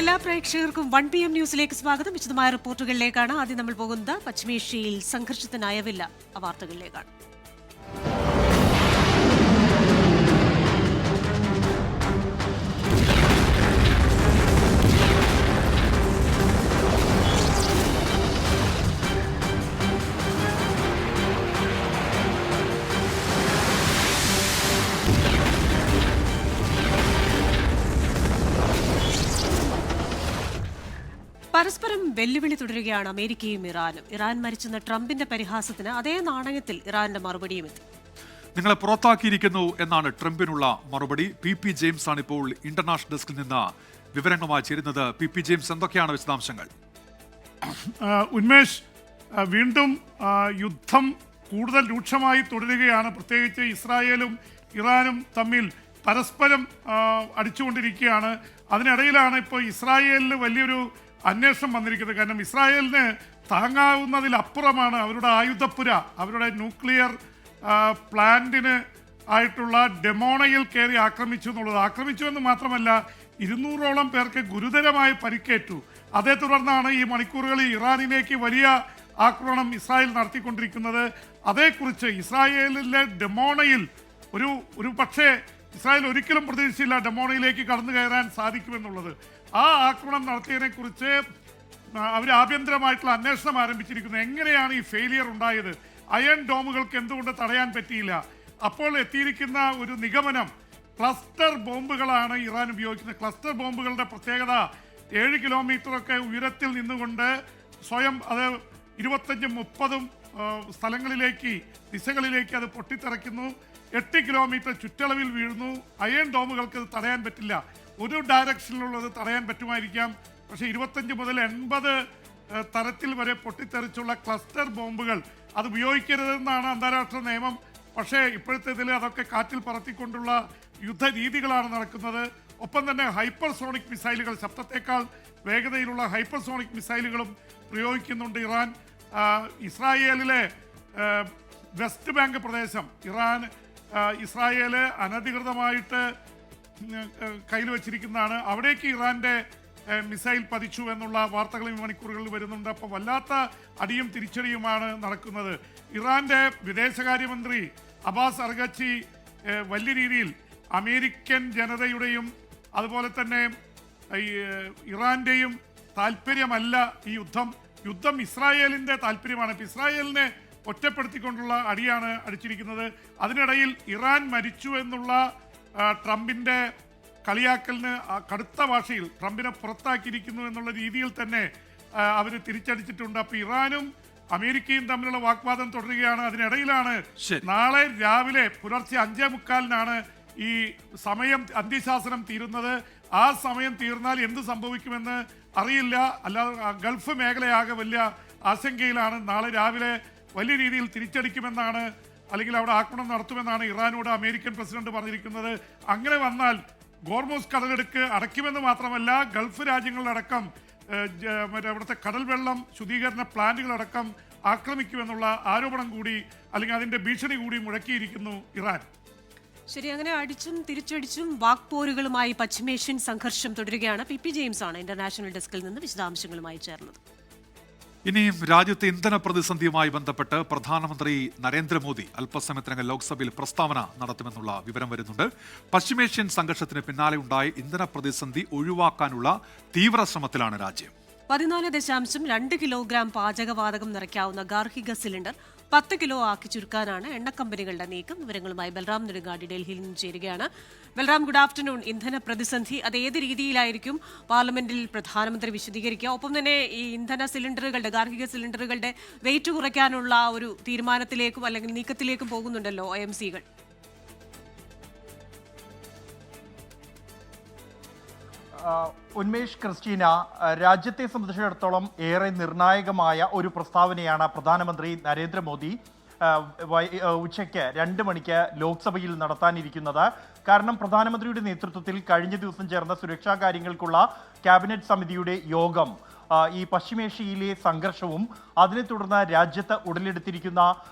എല്ലാ പ്രേക്ഷകർക്കും 1 PM ന്യൂസിലേക്ക് സ്വാഗതം. വിശദമായ റിപ്പോർട്ടുകളിലേക്കാണ് ആദ്യം നമ്മൾ പോകുന്നത്. പശ്ചിമേഷ്യയിൽ സംഘർഷത്തിന് അയവില്ല വാർത്തകളിലേക്കാണ്. പരസ്പരം വെല്ലുവിളി തുടരുകയാണ് അമേരിക്കയും ഇറാനും. ഇറാൻ മരിച്ചെന്ന ട്രംപിന്റെ പരിഹാസത്തിന് അതേ നാണയത്തിൽ ഇറാന്റെ മറുപടിയും എത്തി. നിങ്ങളെ പുറത്താക്കിയിരിക്കുന്നു എന്നാണ് ട്രംപിനുള്ള മറുപടി. പി ജെയിംസ് ആണ് ഇപ്പോൾ ഇന്റർനാഷണൽ ഡെസ്കിൽ നിന്ന് വിവരങ്ങളുമായി ചേരുന്നത്. പി ജെയിംസ്, എന്തൊക്കെയാണ് വിശദാംശങ്ങൾ? ഉന്മേഷ്, വീണ്ടും യുദ്ധം കൂടുതൽ രൂക്ഷമായി തുടരുകയാണ്. പ്രത്യേകിച്ച് ഇസ്രായേലും ഇറാനും തമ്മിൽ പരസ്പരം അടിച്ചുകൊണ്ടിരിക്കുകയാണ്. അതിനിടയിലാണ് ഇപ്പോൾ ഇസ്രായേലിന് വലിയൊരു അന്വേഷണം വന്നിരിക്കുന്നത്. കാരണം ഇസ്രായേലിന് താങ്ങാവുന്നതിലപ്പുറമാണ് അവരുടെ ആയുധപ്പുര, അവരുടെ ന്യൂക്ലിയർ പ്ലാന്റിന് ആയിട്ടുള്ള ഡെമോണയിൽ കയറി ആക്രമിച്ചു എന്നുള്ളത്. ആക്രമിച്ചു എന്ന് മാത്രമല്ല, 200ഓളം പേർക്ക് ഗുരുതരമായി പരിക്കേറ്റു. അതേ തുടർന്നാണ് ഈ മണിക്കൂറുകളിൽ ഇറാനിലേക്ക് വലിയ ആക്രമണം ഇസ്രായേൽ നടത്തിക്കൊണ്ടിരിക്കുന്നത്. അതേക്കുറിച്ച് ഇസ്രായേലിലെ ഡെമോണയിൽ ഒരു പക്ഷേ ഇസ്രായേൽ ഒരിക്കലും പ്രതീക്ഷിച്ചില്ല ഡെമോണയിലേക്ക് കടന്നു കയറാൻ സാധിക്കുമെന്നുള്ളത്. ആ ആക്രമണം നടത്തിയതിനെക്കുറിച്ച് അവർ ആഭ്യന്തരമായിട്ടുള്ള അന്വേഷണം ആരംഭിച്ചിരിക്കുന്നു. എങ്ങനെയാണ് ഈ ഫെയിലിയർ ഉണ്ടായത്? അയൺ ഡോമുകൾക്ക് എന്തുകൊണ്ട് തടയാൻ പറ്റിയില്ല? അപ്പോൾ എത്തിയിരിക്കുന്ന ഒരു നിഗമനം, ക്ലസ്റ്റർ ബോംബുകളാണ് ഇറാൻ ഉപയോഗിക്കുന്നത്. ക്ലസ്റ്റർ ബോംബുകളുടെ പ്രത്യേകത 7 കിലോമീറ്ററൊക്കെ ഉയരത്തിൽ നിന്നുകൊണ്ട് സ്വയം അത് 25-30 സ്ഥലങ്ങളിലേക്ക്, ദിശകളിലേക്ക് അത് പൊട്ടിത്തെറിക്കുന്നു. 8 കിലോമീറ്റർ ചുറ്റളവിൽ വീഴുന്നു. അയൺ ഡോമുകൾക്ക് അത് തടയാൻ പറ്റില്ല. ഒരു ഡയറക്ഷനിലുള്ളത് തടയാൻ പറ്റുമായിരിക്കാം, പക്ഷേ 25 മുതൽ 80 തരത്തിൽ വരെ പൊട്ടിത്തെറിച്ചുള്ള ക്ലസ്റ്റർ ബോംബുകൾ അത് ഉപയോഗിക്കരുതെന്നാണ് അന്താരാഷ്ട്ര നിയമം. പക്ഷേ ഇപ്പോഴത്തെ ഇതിൽ അതൊക്കെ കാറ്റിൽ പറത്തിക്കൊണ്ടുള്ള യുദ്ധരീതികളാണ് നടക്കുന്നത്. ഒപ്പം തന്നെ ഹൈപ്പർസോണിക് മിസൈലുകൾ, ശബ്ദത്തേക്കാൾ വേഗതയിലുള്ള ഹൈപ്പർസോണിക് മിസൈലുകളും പ്രയോഗിക്കുന്നുണ്ട് ഇറാൻ. ഇസ്രായേലിലെ വെസ്റ്റ് ബാങ്ക് പ്രദേശം ഇസ്രായേല് അനധികൃതമായിട്ട് കയ്യിൽ വെച്ചിരിക്കുന്നതാണ്. അവിടേക്ക് ഇറാന്റെ മിസൈൽ പതിച്ചു എന്നുള്ള വാർത്തകൾ ഈ മണിക്കൂറുകളിൽ വരുന്നുണ്ട്. അപ്പോൾ വല്ലാത്ത അടിയും തിരിച്ചടിയുമാണ് നടക്കുന്നത്. ഇറാന്റെ വിദേശകാര്യമന്ത്രി അബ്ബാസ് അർഗച്ചി വലിയ രീതിയിൽ അമേരിക്കൻ ജനതയുടെയും അതുപോലെ തന്നെ ഇറാന്റെയും താല്പര്യമല്ല ഈ യുദ്ധം ഇസ്രായേലിന്റെ താല്പര്യമാണ്. ഇപ്പം ഇസ്രായേലിനെ ഒറ്റപ്പെടുത്തിക്കൊണ്ടുള്ള അടിയാണ് അടിച്ചിരിക്കുന്നത്. അതിനിടയിൽ ഇറാൻ മരിച്ചു എന്നുള്ള ട്രംപിന്റെ കളിയാക്കലിന് കടുത്ത ഭാഷയിൽ ട്രംപിനെ പുറത്താക്കിയിരിക്കുന്നു എന്നുള്ള രീതിയിൽ തന്നെ അവർ തിരിച്ചടിച്ചിട്ടുണ്ട്. അപ്പോൾ ഇറാനും അമേരിക്കയും തമ്മിലുള്ള വാഗ്വാദം തുടരുകയാണ്. അതിനിടയിലാണ് നാളെ രാവിലെ പുലർച്ചെ 5:45 ഈ സമയം അന്ത്യശാസനം തീരുന്നത്. ആ സമയം തീർന്നാൽ എന്ത് സംഭവിക്കുമെന്ന് അറിയില്ല. അല്ലാതെ ഗൾഫ് മേഖലയാകെ വലിയ ആശങ്കയിലാണ്. നാളെ രാവിലെ വലിയ രീതിയിൽ തിരിച്ചടിക്കുമെന്നാണ്, അല്ലെങ്കിൽ അവിടെ ആക്രമണം നടത്തുമെന്നാണ് ഇറാനോട് അമേരിക്കൻ പ്രസിഡന്റ് പറഞ്ഞിരിക്കുന്നത്. അങ്ങനെ വന്നാൽ ഗോർമൂസ് കടലെടുക്ക് അടയ്ക്കുമെന്ന് മാത്രമല്ല, ഗൾഫ് രാജ്യങ്ങളിലടക്കം അവിടുത്തെ കടൽ വെള്ളം ശുദ്ധീകരണ പ്ലാന്റുകളടക്കം ആക്രമിക്കുമെന്നുള്ള ആരോപണം കൂടി, അല്ലെങ്കിൽ അതിന്റെ ഭീഷണി കൂടി മുഴക്കിയിരിക്കുന്നു ഇറാൻ. ശരി, അങ്ങനെ അടിച്ചും തിരിച്ചടിച്ചും വാക്പോരുകളുമായി പശ്ചിമേഷ്യൻ സംഘർഷം തുടരുകയാണ്. പി ജെയിംസ് ആണ് ഇന്റർനാഷണൽ ഡെസ്കിൽ നിന്ന് വിശദാംശങ്ങളുമായി ചേർന്നത്. ഇനിയും രാജ്യത്തെ ഇന്ധന പ്രതിസന്ധിയുമായി ബന്ധപ്പെട്ട് പ്രധാനമന്ത്രി നരേന്ദ്രമോദി അല്പസമയത്തിനകം ലോക്സഭയിൽ പ്രസ്താവന നടത്തുമെന്നുള്ള വിവരം വരുന്നുണ്ട്. പശ്ചിമേഷ്യൻ സംഘർഷത്തിന് പിന്നാലെ ഉണ്ടായ ഇന്ധന പ്രതിസന്ധി ഒഴിവാക്കാനുള്ള തീവ്ര ശ്രമത്തിലാണ് രാജ്യം. 14.2 കിലോഗ്രാം പാചകവാതകം നിറയ്ക്കാവുന്ന ഗാർഹിക സിലിണ്ടർ 10 കിലോ ആക്കി ചുരുക്കാനാണ് എണ്ണക്കമ്പനികളുടെ നീക്കം. വിവരങ്ങളുമായി ബൽറാം നെടുങ്ങാടി ഡൽഹിയിൽ നിന്ന് ചേരുകയാണ്. Balram, good afternoon. ഇന്ധന പ്രതിസന്ധി അത് ഏത് രീതിയിലായിരിക്കും പാർലമെന്റിൽ പ്രധാനമന്ത്രി വിശദീകരിക്കുക? ഒപ്പം തന്നെ ഈ ഇന്ധന സിലിണ്ടറുകളുടെ, ഗാർഹിക സിലിണ്ടറുകളുടെ വെയിറ്റ് കുറയ്ക്കാനുള്ള ഒരു തീരുമാനത്തിലേക്കും അല്ലെങ്കിൽ നീക്കത്തിലേക്കും പോകുന്നുണ്ടല്ലോ OMCകൾ. ഉന്മേഷ്, ക്രിസ്റ്റീന, രാജ്യത്തെ സംബന്ധിച്ചിടത്തോളം ഏറെ നിർണായകമായ ഒരു പ്രസ്താവനയാണ് പ്രധാനമന്ത്രി നരേന്ദ്രമോദി ഉച്ചയ്ക്ക് 2 മണിക്ക് ലോക്സഭയിൽ നടത്താനിരിക്കുന്നത്. കാരണം പ്രധാനമന്ത്രിയുടെ നേതൃത്വത്തിൽ കഴിഞ്ഞ ദിവസം ചേർന്ന സുരക്ഷാ കാര്യങ്ങൾക്കുള്ള ക്യാബിനറ്റ് സമിതിയുടെ യോഗം ഈ പശ്ചിമേഷ്യയിലെ സംഘർഷവും അതിനെ തുടർന്ന് രാജ്യത്ത് ഉടലെടുത്തിരിക്കുന്ന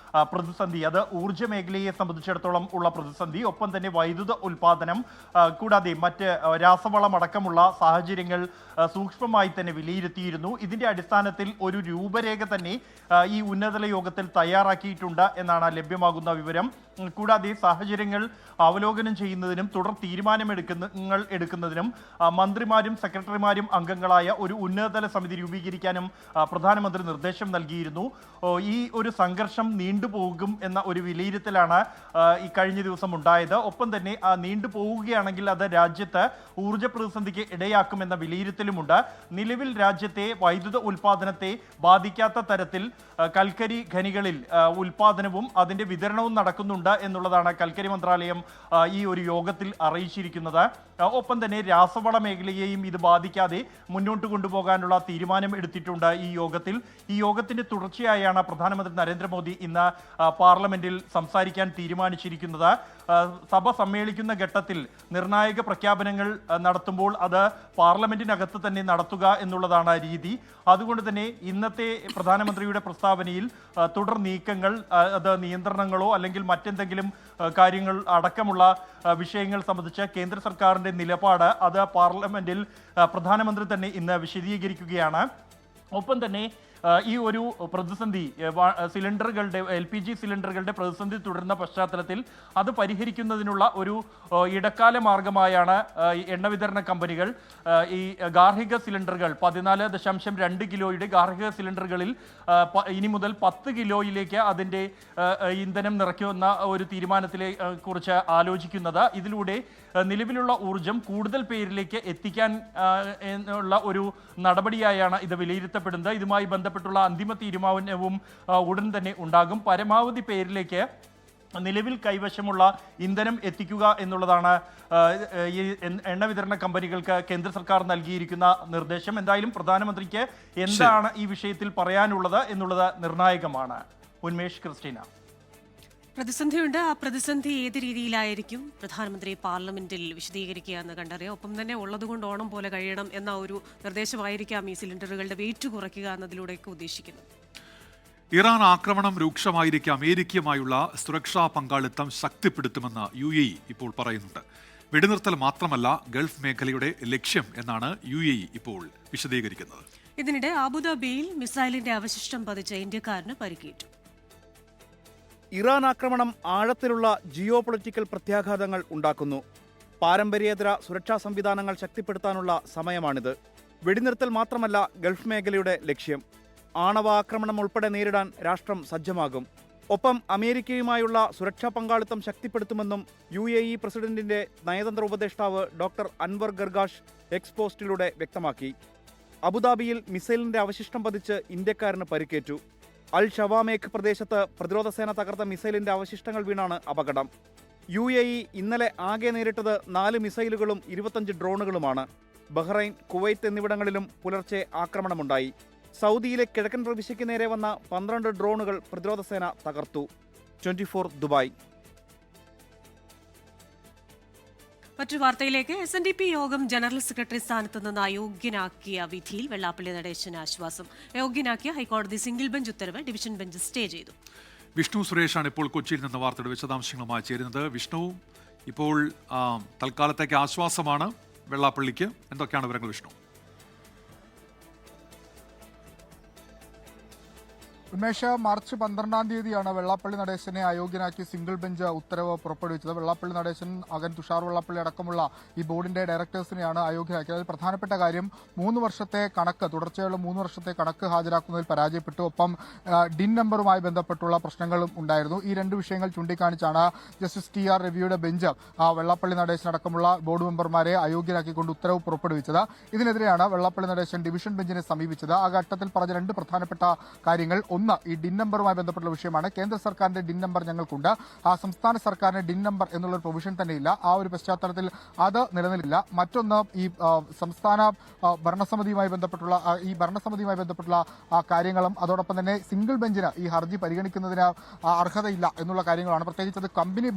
പ്രതിസന്ധി, അത് ഊർജ്ജ മേഖലയെ സംബന്ധിച്ചിടത്തോളം ഉള്ള പ്രതിസന്ധി, ഒപ്പം തന്നെ വൈദ്യുത ഉൽപാദനം, കൂടാതെ മറ്റ് രാസവളം അടക്കമുള്ള സാഹചര്യങ്ങൾ സൂക്ഷ്മമായി തന്നെ വിലയിരുത്തിയിരുന്നു. ഇതിന്റെ അടിസ്ഥാനത്തിൽ ഒരു രൂപരേഖ തന്നെ ഈ ഉന്നതതല യോഗത്തിൽ തയ്യാറാക്കിയിട്ടുണ്ട് എന്നാണ് ലഭ്യമാകുന്ന വിവരം. കൂടാതെ സാഹചര്യങ്ങൾ അവലോകനം ചെയ്യുന്നതിനും തുടർ തീരുമാനമെടുക്കുന്നതിനും മന്ത്രിമാരും സെക്രട്ടറിമാരും അംഗങ്ങളായ ഒരു ഉന്നതതല സമിതി രൂപീകരിക്കാനും പ്രധാനമന്ത്രി നിർദ്ദേശം നൽകിയിരുന്നു. ഈ ഒരു സംഘർഷം നീണ്ടുപോകും എന്ന ഒരു വിലയിരുത്തലാണ് ഈ കഴിഞ്ഞ ദിവസം ഉണ്ടായത്. ഒപ്പം തന്നെ നീണ്ടുപോവുകയാണെങ്കിൽ അത് രാജ്യത്ത് ഊർജ്ജ പ്രതിസന്ധിക്ക് ഇടയാക്കുമെന്ന വിലയിരുത്തലുമുണ്ട്. നിലവിൽ രാജ്യത്തെ വൈദ്യുത ഉൽപാദനത്തെ ബാധിക്കാത്ത തരത്തിൽ കൽക്കരി ഖനികളിൽ ഉൽപാദനവും അതിന്റെ വിതരണവും നടക്കുന്നുണ്ട് എന്നുള്ളതാണ് കൽക്കരി മന്ത്രാലയം ഈ ഒരു യോഗത്തിൽ അറിയിച്ചിരിക്കുന്നത്. ഒപ്പം തന്നെ രാസവള മേഖലയെയും ഇത് ബാധിക്കാതെ മുന്നോട്ട് കൊണ്ടുപോകാനുള്ള തീരുമാനം എടുത്തിട്ടുണ്ട് ഈ യോഗത്തിൽ. ഈ യോഗത്തിന്റെ തുടർച്ചയായാണ് പ്രധാനമന്ത്രി നരേന്ദ്രമോദി ഇന്ന് പാർലമെന്റിൽ സംസാരിക്കാൻ തീരുമാനിച്ചിരിക്കുന്നത്. സഭ സമ്മേളിക്കുന്ന ഘട്ടത്തിൽ നിർണായക പ്രഖ്യാപനങ്ങൾ നടത്തുമ്പോൾ അത് പാർലമെന്റിനകത്ത് തന്നെ നടത്തുക എന്നുള്ളതാണ് രീതി. അതുകൊണ്ട് തന്നെ ഇന്നത്തെ പ്രധാനമന്ത്രിയുടെ പ്രസ്താവനയിൽ തുടർ നീക്കങ്ങൾ, അത് നിയന്ത്രണങ്ങളോ അല്ലെങ്കിൽ മറ്റെന്തെങ്കിലും കാര്യങ്ങൾ അടക്കമുള്ള വിഷയങ്ങൾ സംബന്ധിച്ച് കേന്ദ്ര സർക്കാരിന്റെ നിലപാട് അത് പാർലമെന്റിൽ പ്രധാനമന്ത്രി തന്നെ ഇന്ന് വിശദീകരിക്കുകയാണ്. ഒപ്പം തന്നെ ഈ ഒരു പ്രതിസന്ധി, സിലിണ്ടറുകളുടെ LPG സിലിണ്ടറുകളുടെ പ്രതിസന്ധി തുടരുന്ന പശ്ചാത്തലത്തിൽ അത് പരിഹരിക്കുന്നതിനുള്ള ഒരു ഇടക്കാല മാർഗമായാണ് എണ്ണ വിതരണ കമ്പനികൾ ഈ ഗാർഹിക സിലിണ്ടറുകൾ 14.2 കിലോയുടെ ഗാർഹിക സിലിണ്ടറുകളിൽ ഇനി മുതൽ 10 കിലോയിലേക്ക് അതിൻ്റെ ഇന്ധനം നിറയ്ക്കുന്ന ഒരു തീരുമാനത്തിലെ കുറിച്ച് ആലോചിക്കുന്നത്. ഇതിലൂടെ നിലവിലുള്ള ഊർജം കൂടുതൽ പേരിലേക്ക് എത്തിക്കാൻ ഉള്ള ഒരു നടപടിയായാണ് ഇത് വിലയിരുത്തപ്പെടുന്നത്. ഇതുമായി ബന്ധപ്പെട്ടുള്ള അന്തിമ തീരുമാനവും ഉടൻ തന്നെ ഉണ്ടാകും. പരമാവധി പേരിലേക്ക് നിലവിൽ കൈവശമുള്ള ഇന്ധനം എത്തിക്കുക എന്നുള്ളതാണ് ഈ എണ്ണ വിതരണ കമ്പനികൾക്ക് കേന്ദ്ര സർക്കാർ നൽകിയിരിക്കുന്ന നിർദ്ദേശം. എന്തായാലും പ്രധാനമന്ത്രിക്ക് എന്താണ് ഈ വിഷയത്തിൽ പറയാനുള്ളത് എന്നുള്ളത് നിർണായകമാണ്. ഉന്മേഷ്, ക്രിസ്റ്റീന. പ്രതിസന്ധിയുണ്ട്. ആ പ്രതിസന്ധി ഏത് രീതിയിലായിരിക്കും പ്രധാനമന്ത്രി പാർലമെന്റിൽ വിശദീകരിക്കുക എന്ന് കണ്ടറിയാം. ഒപ്പം തന്നെ ഉള്ളതുകൊണ്ട് ഓണം പോലെ കഴിയണം എന്ന ഒരു നിർദ്ദേശമായിരിക്കാം ഈ സിലിണ്ടറുകളുടെ വെയിറ്റ് കുറയ്ക്കുക എന്നതിലൂടെയൊക്കെ ഉദ്ദേശിക്കുന്നത്. ഇറാൻ ആക്രമണം രൂക്ഷമായിരിക്കെ അമേരിക്കയുമായുള്ള സുരക്ഷാ പങ്കാളിത്തം ശക്തിപ്പെടുത്തുമെന്ന് UAE ഇപ്പോൾ പറയുന്നുണ്ട്. വെടിനിർത്തൽ മാത്രമല്ല ഗൾഫ് മേഖലയുടെ ലക്ഷ്യം എന്നാണ് UAE ഇപ്പോൾ വിശദീകരിക്കുന്നത്. ഇതിനിടെ അബുദാബിയിൽ മിസൈലിന്റെ അവശിഷ്ടം പതിച്ച ഇന്ത്യക്കാരന് പരിക്കേറ്റു. ഇറാൻ ആക്രമണം ആഴത്തിലുള്ള ജിയോ പൊളിറ്റിക്കൽ പ്രത്യാഘാതങ്ങൾ ഉണ്ടാക്കുന്നു. പാരമ്പര്യേതര സുരക്ഷാ സംവിധാനങ്ങൾ ശക്തിപ്പെടുത്താനുള്ള സമയമാണിത്. വെടിനിർത്തൽ മാത്രമല്ല ഗൾഫ് മേഖലയുടെ ലക്ഷ്യം. ആണവ ആക്രമണം ഉൾപ്പെടെ നേരിടാൻ രാഷ്ട്രം സജ്ജമാകും. ഒപ്പം അമേരിക്കയുമായുള്ള സുരക്ഷാ പങ്കാളിത്തം ശക്തിപ്പെടുത്തുമെന്നും UAE പ്രസിഡന്റിന്റെ നയതന്ത്ര ഉപദേഷ്ടാവ് ഡോക്ടർ അൻവർ ഗർഗാഷ് എക്സ് പോസ്റ്റിലൂടെ വ്യക്തമാക്കി. അബുദാബിയിൽ മിസൈലിന്റെ അവശിഷ്ടം പതിച്ച് ഇന്ത്യക്കാരന് പരിക്കേറ്റു. അൽ ഷവാമേഖ് പ്രദേശത്ത് പ്രതിരോധ സേന തകർത്ത മിസൈലിന്റെ അവശിഷ്ടങ്ങൾ വീണാണ് അപകടം. UAE ഇന്നലെ ആകെ നേരിട്ടത് 4 മിസൈലുകളും 25 ഡ്രോണുകളുമാണ്. ബഹ്റൈൻ, കുവൈത്ത് എന്നിവിടങ്ങളിലും പുലർച്ചെ ആക്രമണമുണ്ടായി. സൗദിയിലെ കിഴക്കൻ പ്രവിശ്യയ്ക്ക് നേരെ വന്ന 12 ഡ്രോണുകൾ പ്രതിരോധ സേന തകർത്തു. 24 ദുബായ്. മറ്റൊരു വാർത്തയിലേക്ക്. SNDP യോഗം ജനറൽ സെക്രട്ടറി സ്ഥാനത്ത് നിന്ന് അയോഗ്യനാക്കിയ വിധിയിൽ വെള്ളാപ്പള്ളി നടേശന് ആശ്വാസം. അയോഗ്യനാക്കിയ ഹൈക്കോടതി സിംഗിൾ ബെഞ്ച് ഉത്തരവ് ഡിവിഷൻ ബെഞ്ച് സ്റ്റേ ചെയ്തു. വിഷ്ണു സുരേഷാണ് ഇപ്പോൾ കൊച്ചിയിൽ നിന്ന് വാർത്തയുടെ വിശദാംശങ്ങളുമായി ചേരുന്നത്. വിഷ്ണു, ഇപ്പോൾ തൽക്കാലത്തേക്ക് ആശ്വാസമാണ് വെള്ളാപ്പള്ളിക്ക്. എന്തൊക്കെയാണ് വിവരങ്ങൾ വിഷ്ണു? ഉന്മേഷ, മാർച്ച് 12-ാം തീയതിയാണ് വെള്ളാപ്പള്ളി നടേശനെ അയോഗ്യനാക്കി സിംഗിൾ ബെഞ്ച് ഉത്തരവ് പുറപ്പെടുവിച്ചത്. വെള്ളാപ്പള്ളി നടേശൻ, മകൻ തുഷാർ വെള്ളാപ്പള്ളി അടക്കമുള്ള ഈ ബോർഡിന്റെ ഡയറക്ടേഴ്സിനെയാണ് അയോഗ്യനാക്കിയത്. അതിൽ പ്രധാനപ്പെട്ട കാര്യം 3 വർഷത്തെ കണക്ക്, തുടർച്ചയുള്ള 3 വർഷത്തെ കണക്ക് ഹാജരാക്കുന്നതിൽ പരാജയപ്പെട്ടു. ഒപ്പം ഡിൻ നമ്പറുമായി ബന്ധപ്പെട്ടുള്ള പ്രശ്നങ്ങളും ഉണ്ടായിരുന്നു. ഈ 2 വിഷയങ്ങൾ ചൂണ്ടിക്കാണിച്ചാണ് ജസ്റ്റിസ് TR രവിയുടെ ബെഞ്ച് വെള്ളാപ്പള്ളി നടേശൻ അടക്കമുള്ള ബോർഡ് മെമ്പർമാരെ അയോഗ്യനാക്കിക്കൊണ്ട് ഉത്തരവ് പുറപ്പെടുവിച്ചത്. ഇതിനെതിരെയാണ് വെള്ളാപ്പള്ളി നടേശൻ ഡിവിഷൻ ബെഞ്ചിനെ സമീപിച്ചത്. ആ ഘട്ടത്തിൽ പറഞ്ഞ 2 പ്രധാനപ്പെട്ട കാര്യങ്ങൾ: ഒന്ന് ഈ ഡിൻ നമ്പറുമായി ബന്ധപ്പെട്ടുള്ള വിഷയമാണ്. കേന്ദ്ര സർക്കാരിന്റെ ഡിൻ നമ്പർ ഞങ്ങൾക്കുണ്ട്, ആ സംസ്ഥാന സർക്കാരിന് ഡിൻ നമ്പർ എന്നുള്ളൊരു പ്രൊവിഷൻ തന്നെയില്ല. ആ ഒരു പശ്ചാത്തലത്തിൽ അത് നിലനിൽക്കില്ല. മറ്റൊന്ന് ഈ സംസ്ഥാന ഭരണസമിതിയുമായി ബന്ധപ്പെട്ടുള്ള കാര്യങ്ങളും അതോടൊപ്പം തന്നെ സിംഗിൾ ബെഞ്ചിന് ഈ ഹർജി പരിഗണിക്കുന്നതിന് അർഹതയില്ല എന്നുള്ള കാര്യങ്ങളാണ്. പ്രത്യേകിച്ച് അത് കമ്പനി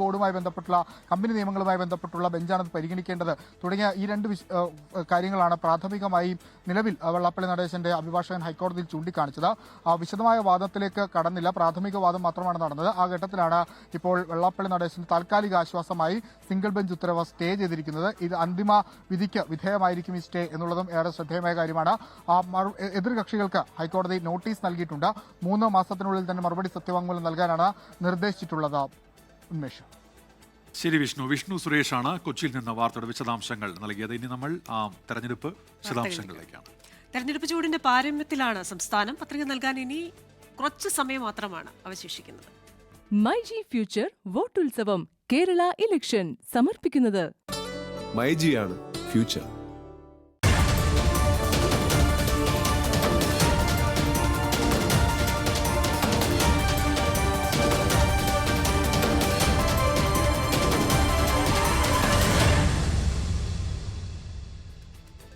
നിയമങ്ങളുമായി ബന്ധപ്പെട്ടുള്ള ബെഞ്ചാണ് പരിഗണിക്കേണ്ടത് തുടങ്ങിയ ഈ രണ്ട് കാര്യങ്ങളാണ് പ്രാഥമികമായി നിലവിൽ വെള്ളാപ്പള്ളി നടേശന്റെ അഭിഭാഷകൻ ഹൈക്കോടതിയിൽ ചൂണ്ടിക്കാണിച്ചത്. വിശദമായ വാദത്തിലേക്ക് കടന്നില്ല, പ്രാഥമിക വാദം മാത്രമാണ് നടന്നത്. ആ ഘട്ടത്തിലാണ് ഇപ്പോൾ വെള്ളാപ്പള്ളി നടേശന് താൽക്കാലിക ആശ്വാസമായി സിംഗിൾ ബെഞ്ച് ഉത്തരവ് സ്റ്റേ ചെയ്തിരിക്കുന്നത്. ഇത് അന്തിമ വിധിക്ക് വിധേയമായിരിക്കും ഈ സ്റ്റേ എന്നുള്ളതും ഏറെ ശ്രദ്ധേയമായ കാര്യമാണ്. എതിർകക്ഷികൾക്ക് ഹൈക്കോടതി നോട്ടീസ് നൽകിയിട്ടുണ്ട്. 3 മാസത്തിനുള്ളിൽ തന്നെ മറുപടി സത്യവാങ്മൂലം നൽകാനാണ് നിർദ്ദേശിച്ചിട്ടുള്ളത്. ഉന്മേഷ്. ശരി വിഷ്ണു സുരേഷാണ് കൊച്ചിയിൽ നിന്ന് വാർത്തയുടെ വിശദാംശങ്ങൾ നൽകിയത്. ഇനി നമ്മൾ തെരഞ്ഞെടുപ്പ് വിശദാംശങ്ങളിലേക്കാണ്. തെരഞ്ഞെടുപ്പ് ചൂടിന്റെ പാരമ്യത്തിലാണ് സംസ്ഥാനം. പത്രിക നൽകാൻ ഇനി കുറച്ച് സമയം മാത്രമാണ് അവശേഷിക്കുന്നത്. മൈജി ഫ്യൂച്ചർ വോട്ടുത്സവം കേരള ഇലക്ഷൻ സമർപ്പിക്കുന്നത് മൈജിയാണ് ഫ്യൂച്ചർ.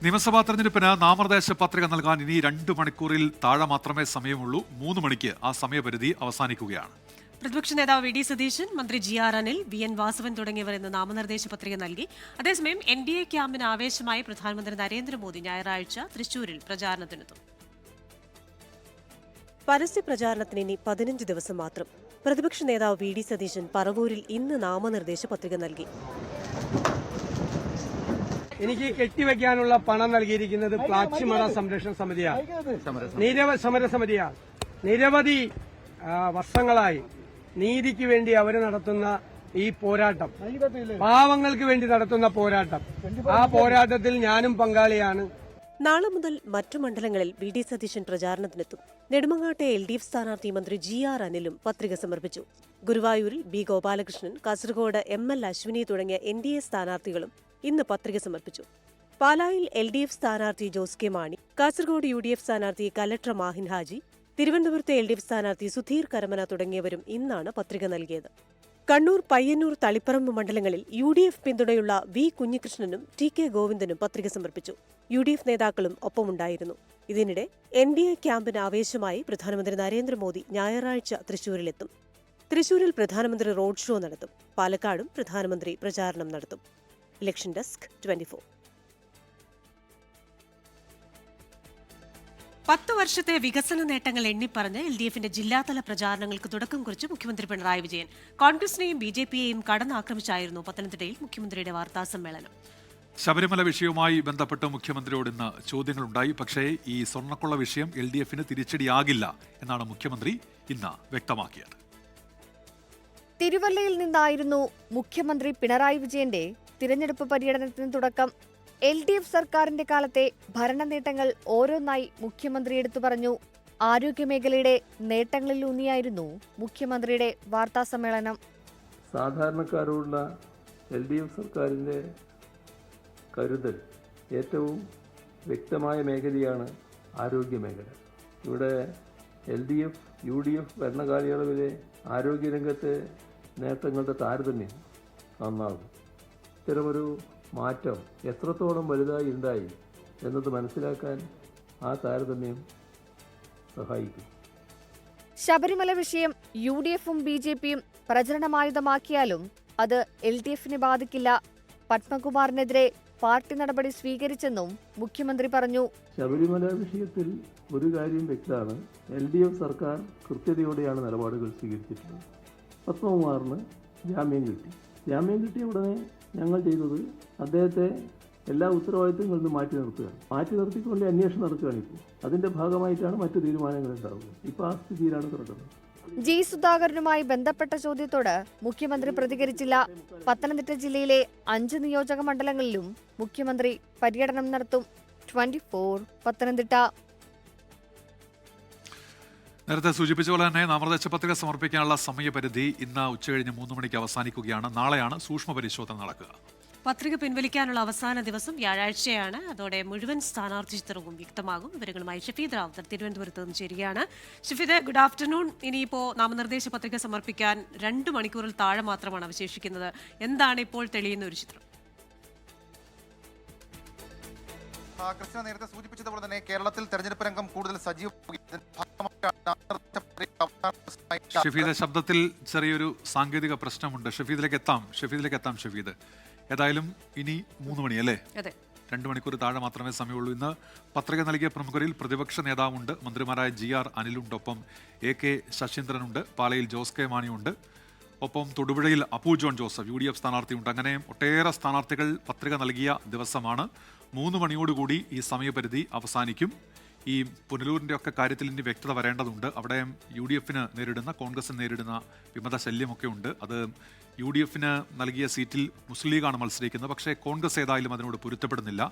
നിയമസഭാ തെരഞ്ഞെടുപ്പിന് നാമനിർദ്ദേശ പത്രിക നൽകാൻ ഇനി 2 മണിക്കൂറിൽ താഴെ മാത്രമേ സമയമുള്ളൂ. 3 മണിക്ക് ആ സമയപരിധി അവസാനിക്കുകയാണ്. പ്രതിപക്ഷ നേതാവ് വി ഡി സതീശൻ, മന്ത്രി G R Anil, V N Vasavan തുടങ്ങിയവർ ഇന്ന് നാമനിർദ്ദേശ പത്രിക നൽകി. അതേസമയം NDA ക്യാമ്പിന് ആവേശമായി പ്രധാനമന്ത്രി നരേന്ദ്രമോദി ഞായറാഴ്ച തൃശൂരിൽ പ്രചാരണത്തിനെത്തും. പരസ്യ പ്രചാരണത്തിന് ഇനി 15 ദിവസം മാത്രം. പ്രതിപക്ഷ നേതാവ് വി ഡി സതീശൻ പറവൂരിൽ ഇന്ന് നാമനിർദ്ദേശ പത്രിക നൽകി. എനിക്ക് കെട്ടിവെക്കാനുള്ള പണം നൽകിയിരിക്കുന്നത് പ്ലാച്ചിമറ സംരക്ഷണ സമിതിയാണ്, സമരസമിതിയാണ്. നിരവധി വർഷങ്ങളായി നീതിക്ക് വേണ്ടി അവർ നടത്തുന്ന ഈ പോരാട്ടം, പാവങ്ങൾക്ക് വേണ്ടി നടത്തുന്ന പോരാട്ടം, ആ പോരാട്ടത്തിൽ ഞാനും പങ്കാളിയാണ്. നാളെ മുതൽ മറ്റു മണ്ഡലങ്ങളിൽ വി ഡി സതീശൻ പ്രചാരണത്തിനെത്തും. നെടുമങ്ങാട്ടെ LDF സ്ഥാനാർത്ഥി മന്ത്രി ജി ആർ അനിലും പത്രിക സമർപ്പിച്ചു. ഗുരുവായൂരിൽ ബി ഗോപാലകൃഷ്ണൻ, കാസർഗോഡ് ML അശ്വിനി തുടങ്ങിയ NDA സ്ഥാനാർത്ഥികളും ഇന്ന് പത്രിക സമർപ്പിച്ചു. പാലായിൽ LDF സ്ഥാനാർത്ഥി ജോസ് കെ മാണി, കാസർഗോഡ് UDF സ്ഥാനാർത്ഥി കലക്ടർ മാഹിൻ ഹാജി, തിരുവനന്തപുരത്തെ LDF സ്ഥാനാർത്ഥി സുധീർ കരമന തുടങ്ങിയവരും ഇന്നാണ് പത്രിക നൽകിയത്. കണ്ണൂർ, പയ്യന്നൂർ, തളിപ്പറമ്പ് മണ്ഡലങ്ങളിൽ UDF പിന്തുണയുള്ള വി കുഞ്ഞികൃഷ്ണനും TK ഗോവിന്ദനും പത്രിക സമർപ്പിച്ചു. UDF നേതാക്കളും ഒപ്പമുണ്ടായിരുന്നു. ഇതിനിടെ NDA ക്യാമ്പിന് ആവേശമായി പ്രധാനമന്ത്രി നരേന്ദ്രമോദി ഞായറാഴ്ച തൃശൂരിലെത്തും. തൃശൂരിൽ പ്രധാനമന്ത്രി റോഡ് ഷോ നടത്തും. പാലക്കാടും പ്രധാനമന്ത്രി പ്രചാരണം നടത്തും. Election desk 24. 10 വർഷത്തെ വികസന നേട്ടങ്ങൾ എണ്ണിപ്പറഞ്ഞ് LDFന്റെ ജില്ലാതല പ്രചാരണങ്ങൾക്ക് തുടക്കം കുറിച്ച് മുഖ്യമന്ത്രി പിണറായി വിജയൻ. കോൺഗ്രസിനെയും BJPയെയും കടന്നാക്രമിച്ചായിരുന്നു പത്തനംതിട്ടയിൽ മുഖ്യമന്ത്രിയുടെ വാർത്താസമ്മേളനം. ശബരിമല വിഷയവുമായി ബന്ധപ്പെട്ട് മുഖ്യമന്ത്രിയോട് ഇന്ന് ചോദ്യങ്ങളുണ്ടായി. പക്ഷേ ഈ സ്വർണ്ണക്കൊള്ള വിഷയം LDFന് തിരിച്ചടിയാകില്ല എന്നാണ് മുഖ്യമന്ത്രി ഇന്ന് വ്യക്തമാക്കിയത്. തിരുവല്ലയിൽ നിന്നായിരുന്നു മുഖ്യമന്ത്രി പിണറായി വിജയന്റെ തിരഞ്ഞെടുപ്പ് പര്യടനത്തിന് തുടക്കം. LDF സർക്കാരിന്റെ കാലത്തെ ഭരണ നേട്ടങ്ങൾ ഓരോന്നായി മുഖ്യമന്ത്രി എടുത്തു പറഞ്ഞു. ആരോഗ്യമേഖലയുടെ നേട്ടങ്ങളിലൂന്നിയായിരുന്നു മുഖ്യമന്ത്രിയുടെ വാർത്താസമ്മേളനം. സാധാരണക്കാരോടുള്ള LDF സർക്കാരിന്റെ കരുതൽ ഏറ്റവും വ്യക്തമായ മേഖലയാണ് ആരോഗ്യമേഖല. ഇവിടെ LDF UDF ഭരണകാലയളവിലെ ആരോഗ്യരംഗത്തെ നേട്ടങ്ങളുടെ താരതമ്യം നന്നാകും. ഇത്തരമൊരു മാറ്റം എത്രത്തോളം വലുതായി ഉണ്ടായി എന്നത് മനസ്സിലാക്കാൻ ആ താരതമ്യം സഹായിക്കും. ശബരിമല വിഷയം UDFും BJPയും പ്രചരണമായുധമാക്കിയാലും അത് LDFനെ ബാധിക്കില്ല. പത്മകുമാറിനെതിരെ പാർട്ടി നടപടി സ്വീകരിച്ചെന്നും മുഖ്യമന്ത്രി പറഞ്ഞു. ശബരിമല വിഷയത്തിൽ ഒരു കാര്യം വ്യക്തമാണ്, LDF സർക്കാർ കൃത്യതയോടെയാണ് നിലപാടുകൾ സ്വീകരിച്ചിട്ടുള്ളത്. പത്മകുമാറിന് ജാമ്യം കിട്ടിയ ഉടനെ ഞങ്ങൾ ചെയ്തത് അദ്ദേഹത്തെ എല്ലാ ഉത്തരവാദിത്തങ്ങളിൽ നിന്നും മാറ്റി നിർത്തിക്കൊണ്ട് അന്വേഷണം നടത്തുകയാണ്. ഇപ്പോൾ അതിന്റെ ഭാഗമായിട്ടാണ് മറ്റു തീരുമാനങ്ങൾ ഉണ്ടാവുക. ഇപ്പോൾ ആ സ്ഥിതിയിലാണ് കിടക്കുന്നത്. G. സുധാകരനുമായി ബന്ധപ്പെട്ട ചോദ്യത്തോട് മുഖ്യമന്ത്രി പ്രതികരിച്ചില്ല. പത്തനംതിട്ട ജില്ലയിലെ 5 നിയോജക മണ്ഡലങ്ങളിലും മുഖ്യമന്ത്രി പര്യടനം നടത്തും. 24 പത്തനംതിട്ട. നേരത്തെ സൂചിപ്പിച്ച പോലെ തന്നെ നാമനിർദ്ദേശ പത്രിക സമർപ്പിക്കാനുള്ള സമയപരിധി ഇന്ന് ഉച്ചകഴിഞ്ഞ് 3 മണിക്ക് അവസാനിക്കുകയാണ്. നാളെയാണ് സൂക്ഷ്മ പരിശോധന നടക്കുക. പത്രിക പിൻവലിക്കാനുള്ള അവസാന ദിവസം വ്യാഴാഴ്ചയാണ്. അതോടെ മുഴുവൻ സ്ഥാനാർത്ഥി ചിത്രവും വ്യക്തമാകും. വിവരങ്ങളുമായി ഷഫീദ് റാവുത്തർ തിരുവനന്തപുരത്ത് നിന്ന് ചേരുകയാണ്. Shafeed, good afternoon. ഇനിയിപ്പോൾ നാമനിർദ്ദേശ പത്രിക സമർപ്പിക്കാൻ 2 മണിക്കൂറിൽ താഴെ മാത്രമാണ് അവശേഷിക്കുന്നത്. എന്താണ് ഇപ്പോൾ തെളിയുന്ന ഒരു ചിത്രം? കൃഷ്ണ നേരത്തെ സൂചിപ്പിച്ചതുപോലെ തന്നെ കേരളത്തിൽ തെരഞ്ഞെടുപ്പ് രംഗം കൂടുതൽ ഷഫീദ്, ശബ്ദത്തിൽ ചെറിയൊരു സാങ്കേതിക പ്രശ്നമുണ്ട്. ഷഫീദിലേക്ക് എത്താം. ഷഫീദ്, ഏതായാലും ഇനി 3 മണി അല്ലേ? അതെ, 2 മണിക്കൂർ താഴെ മാത്രമേ സമയമുള്ളൂ. ഇന്ന് പത്രിക നൽകിയ പ്രമുഖരിൽ പ്രതിപക്ഷ നേതാവുണ്ട്, മന്ത്രിമാരായ GR അനിലുണ്ട്, ഒപ്പം AK ശശീന്ദ്രനുണ്ട്, പാലയിൽ ജോസ് കെ മാണിയുണ്ട്, ഒപ്പം തൊടുപുഴയിൽ അപ്പു ജോൺ ജോസഫ് UDF സ്ഥാനാർത്ഥിയുണ്ട്. അങ്ങനെ ഒട്ടേറെ സ്ഥാനാർത്ഥികൾ പത്രിക നൽകിയ ദിവസമാണ്. 3 മണിയോടുകൂടി ഈ സമയപരിധി അവസാനിക്കും. ഈ പുനലൂരിൻ്റെ ഒക്കെ കാര്യത്തിൽ ഇനി വ്യക്തത വരേണ്ടതുണ്ട്. അവിടെ UDFന് നേരിടുന്ന, കോൺഗ്രസിന് നേരിടുന്ന വിമത ശല്യമൊക്കെ ഉണ്ട്. അത് UDFന് നൽകിയ സീറ്റിൽ മുസ്ലിം ലീഗാണ് മത്സരിക്കുന്നത്. പക്ഷേ കോൺഗ്രസ് ഏതായാലും അതിനോട് പൊരുത്തപ്പെടുന്നില്ല.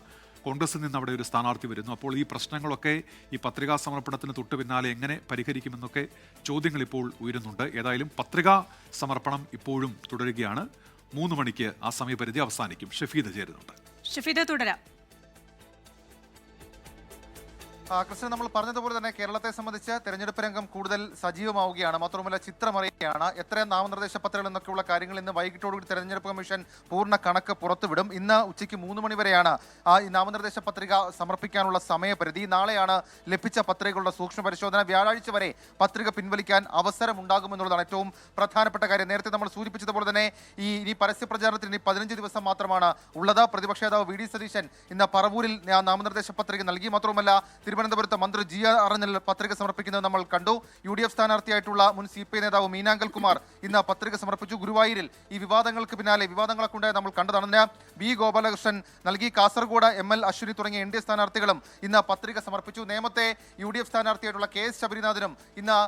കോൺഗ്രസിൽ നിന്ന് അവിടെ ഒരു സ്ഥാനാർത്ഥി വരുന്നു. അപ്പോൾ ഈ പ്രശ്നങ്ങളൊക്കെ ഈ പത്രികാ സമർപ്പണത്തിന് തൊട്ട് പിന്നാലെ എങ്ങനെ പരിഹരിക്കുമെന്നൊക്കെ ചോദ്യങ്ങൾ ഇപ്പോൾ ഉയരുന്നുണ്ട്. ഏതായാലും പത്രികാ സമർപ്പണം ഇപ്പോഴും തുടരുകയാണ്. 3 മണിക്ക് ആ സമയപരിധി അവസാനിക്കും. ഷഫീദ് ചേരുന്നുണ്ട്. ഷഫീദ്, തുടരാം. കൃഷ്ണൻ, നമ്മൾ പറഞ്ഞതുപോലെ തന്നെ കേരളത്തെ സംബന്ധിച്ച് തെരഞ്ഞെടുപ്പ് രംഗം കൂടുതൽ സജീവമാവുകയാണ്. മാത്രമല്ല ചിത്രമറിയുകയാണ്. എത്രയും നാമനിർദ്ദേശ പത്രികകൾ എന്നൊക്കെയുള്ള കാര്യങ്ങൾ ഇന്ന് വൈകിട്ടോടുകൂടി തെരഞ്ഞെടുപ്പ് കമ്മീഷൻ പൂർണ്ണ കണക്ക് പുറത്തുവിടും. ഇന്ന് ഉച്ചയ്ക്ക് 3 മണി വരെയാണ് ഈ നാമനിർദ്ദേശ പത്രിക സമർപ്പിക്കാനുള്ള സമയപരിധി. നാളെയാണ് ലഭിച്ച പത്രികകളുടെ സൂക്ഷ്മ പരിശോധന. വ്യാഴാഴ്ച വരെ പത്രിക പിൻവലിക്കാൻ അവസരമുണ്ടാകുമെന്നുള്ളതാണ് ഏറ്റവും പ്രധാനപ്പെട്ട കാര്യം. നേരത്തെ നമ്മൾ സൂചിപ്പിച്ചതുപോലെ തന്നെ ഇനി പരസ്യ പ്രചാരണത്തിന് ഇനി 15 ദിവസം മാത്രമാണ് ഉള്ളത്. പ്രതിപക്ഷ നേതാവ് VD സതീശൻ ഇന്ന് പറവൂരിൽ നാമനിർദ്ദേശ പത്രിക നൽകി. മാത്രവുമല്ല തിരുവനന്തപുരത്ത് മന്ത്രി GR അനിൽ പത്രിക സമർപ്പിക്കുന്നത് നമ്മൾ കണ്ടു. UDF സ്ഥാനാർത്ഥിയായിട്ടുള്ള മുൻ CPI നേതാവ് മീനാങ്കൽ കുമാർ ഇന്ന് പത്രിക സമർപ്പിച്ചു. ഗുരുവായൂരിൽ ഈ വിവാദങ്ങൾക്ക് പിന്നാലെ വിവാദങ്ങളൊക്കെ ഉണ്ടായി നമ്മൾ കണ്ടതാണ്. V ഗോപാലകൃഷ്ണൻ നൽകി. കാസർഗോഡ് ML അശ്വിനി തുടങ്ങിയ NDA സ്ഥാനാർത്ഥികളും ഇന്ന് പത്രിക സമർപ്പിച്ചു. നേമത്തെ UDF സ്ഥാനാർത്ഥിയായിട്ടുള്ള KS ശബരിനാഥനും ഇന്ന്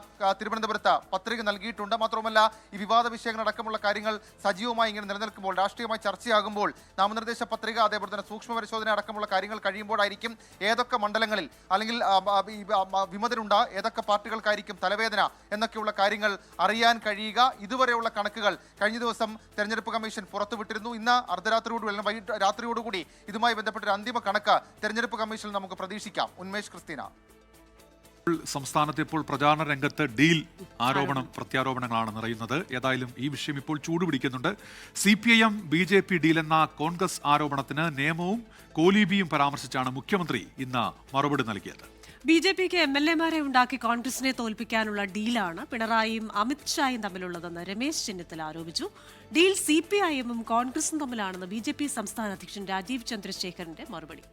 തിരുവനന്തപുരത്ത് പത്രിക നൽകിയിട്ടുണ്ട്. മാത്രമല്ല ഈ വിവാദ വിഷയങ്ങളടക്കമുള്ള കാര്യങ്ങൾ സജീവമായി ഇങ്ങനെ നിലനിൽക്കുമ്പോൾ, രാഷ്ട്രീയമായി ചർച്ചയാകുമ്പോൾ, നാമനിർദ്ദേശ പത്രിക അതേപോലെ തന്നെ സൂക്ഷ്മ പരിശോധന അടക്കമുള്ള കാര്യങ്ങൾ കഴിയുമ്പോഴായിരിക്കും ഏതൊക്കെ മണ്ഡലങ്ങളിൽ അല്ലെങ്കിൽ വിമതരുണ്ട്, ഏതൊക്കെ പാർട്ടികൾക്കായിരിക്കും തലവേദന എന്നൊക്കെയുള്ള കാര്യങ്ങൾ അറിയാൻ കഴിയുക. ഇതുവരെയുള്ള കണക്കുകൾ കഴിഞ്ഞ ദിവസം തെരഞ്ഞെടുപ്പ് കമ്മീഷൻ പുറത്തുവിട്ടിരുന്നു. ഇന്ന് അർദ്ധരാത്രിയോടുകൂടി അല്ലെങ്കിൽ വൈകിട്ട് രാത്രിയോടുകൂടി ഇതുമായി ബന്ധപ്പെട്ട ഒരു അന്തിമ കണക്ക് തെരഞ്ഞെടുപ്പ് കമ്മീഷനിൽ നമുക്ക് പ്രതീക്ഷിക്കാം. ഉന്മേഷ്, ക്രിസ്റ്റീന. സംസ്ഥാനത്ത് ഇപ്പോൾ പ്രചാരണ രംഗത്ത് ഡീൽ പ്രത്യാരോപണങ്ങളാണ് നിറയുന്നത്. ഏതായാലും ഈ വിഷയം ഇപ്പോൾ ചൂടുപിടിക്കുന്നുണ്ട്. CPIM BJP ഡീൽ എന്ന കോൺഗ്രസ് ആരോപണത്തിന് നിയമവും കോലീബിയും പരാമർശിച്ചാണ് മുഖ്യമന്ത്രി ഇന്ന് മറുപടി നൽകിയത്. BJPക്ക് MLA-മാരെ ഉണ്ടാക്കി കോൺഗ്രസിനെ തോൽപ്പിക്കാനുള്ള ഡീലാണ് പിണറായിയും അമിത് ഷായും തമ്മിലുള്ളതെന്ന് രമേശ് ചെന്നിത്തല ആരോപിച്ചു. ഡീൽ CPIM-ഉം കോൺഗ്രസും തമ്മിലാണെന്ന് BJP സംസ്ഥാന അധ്യക്ഷൻ രാജീവ് ചന്ദ്രശേഖറിന്റെ മറുപടി.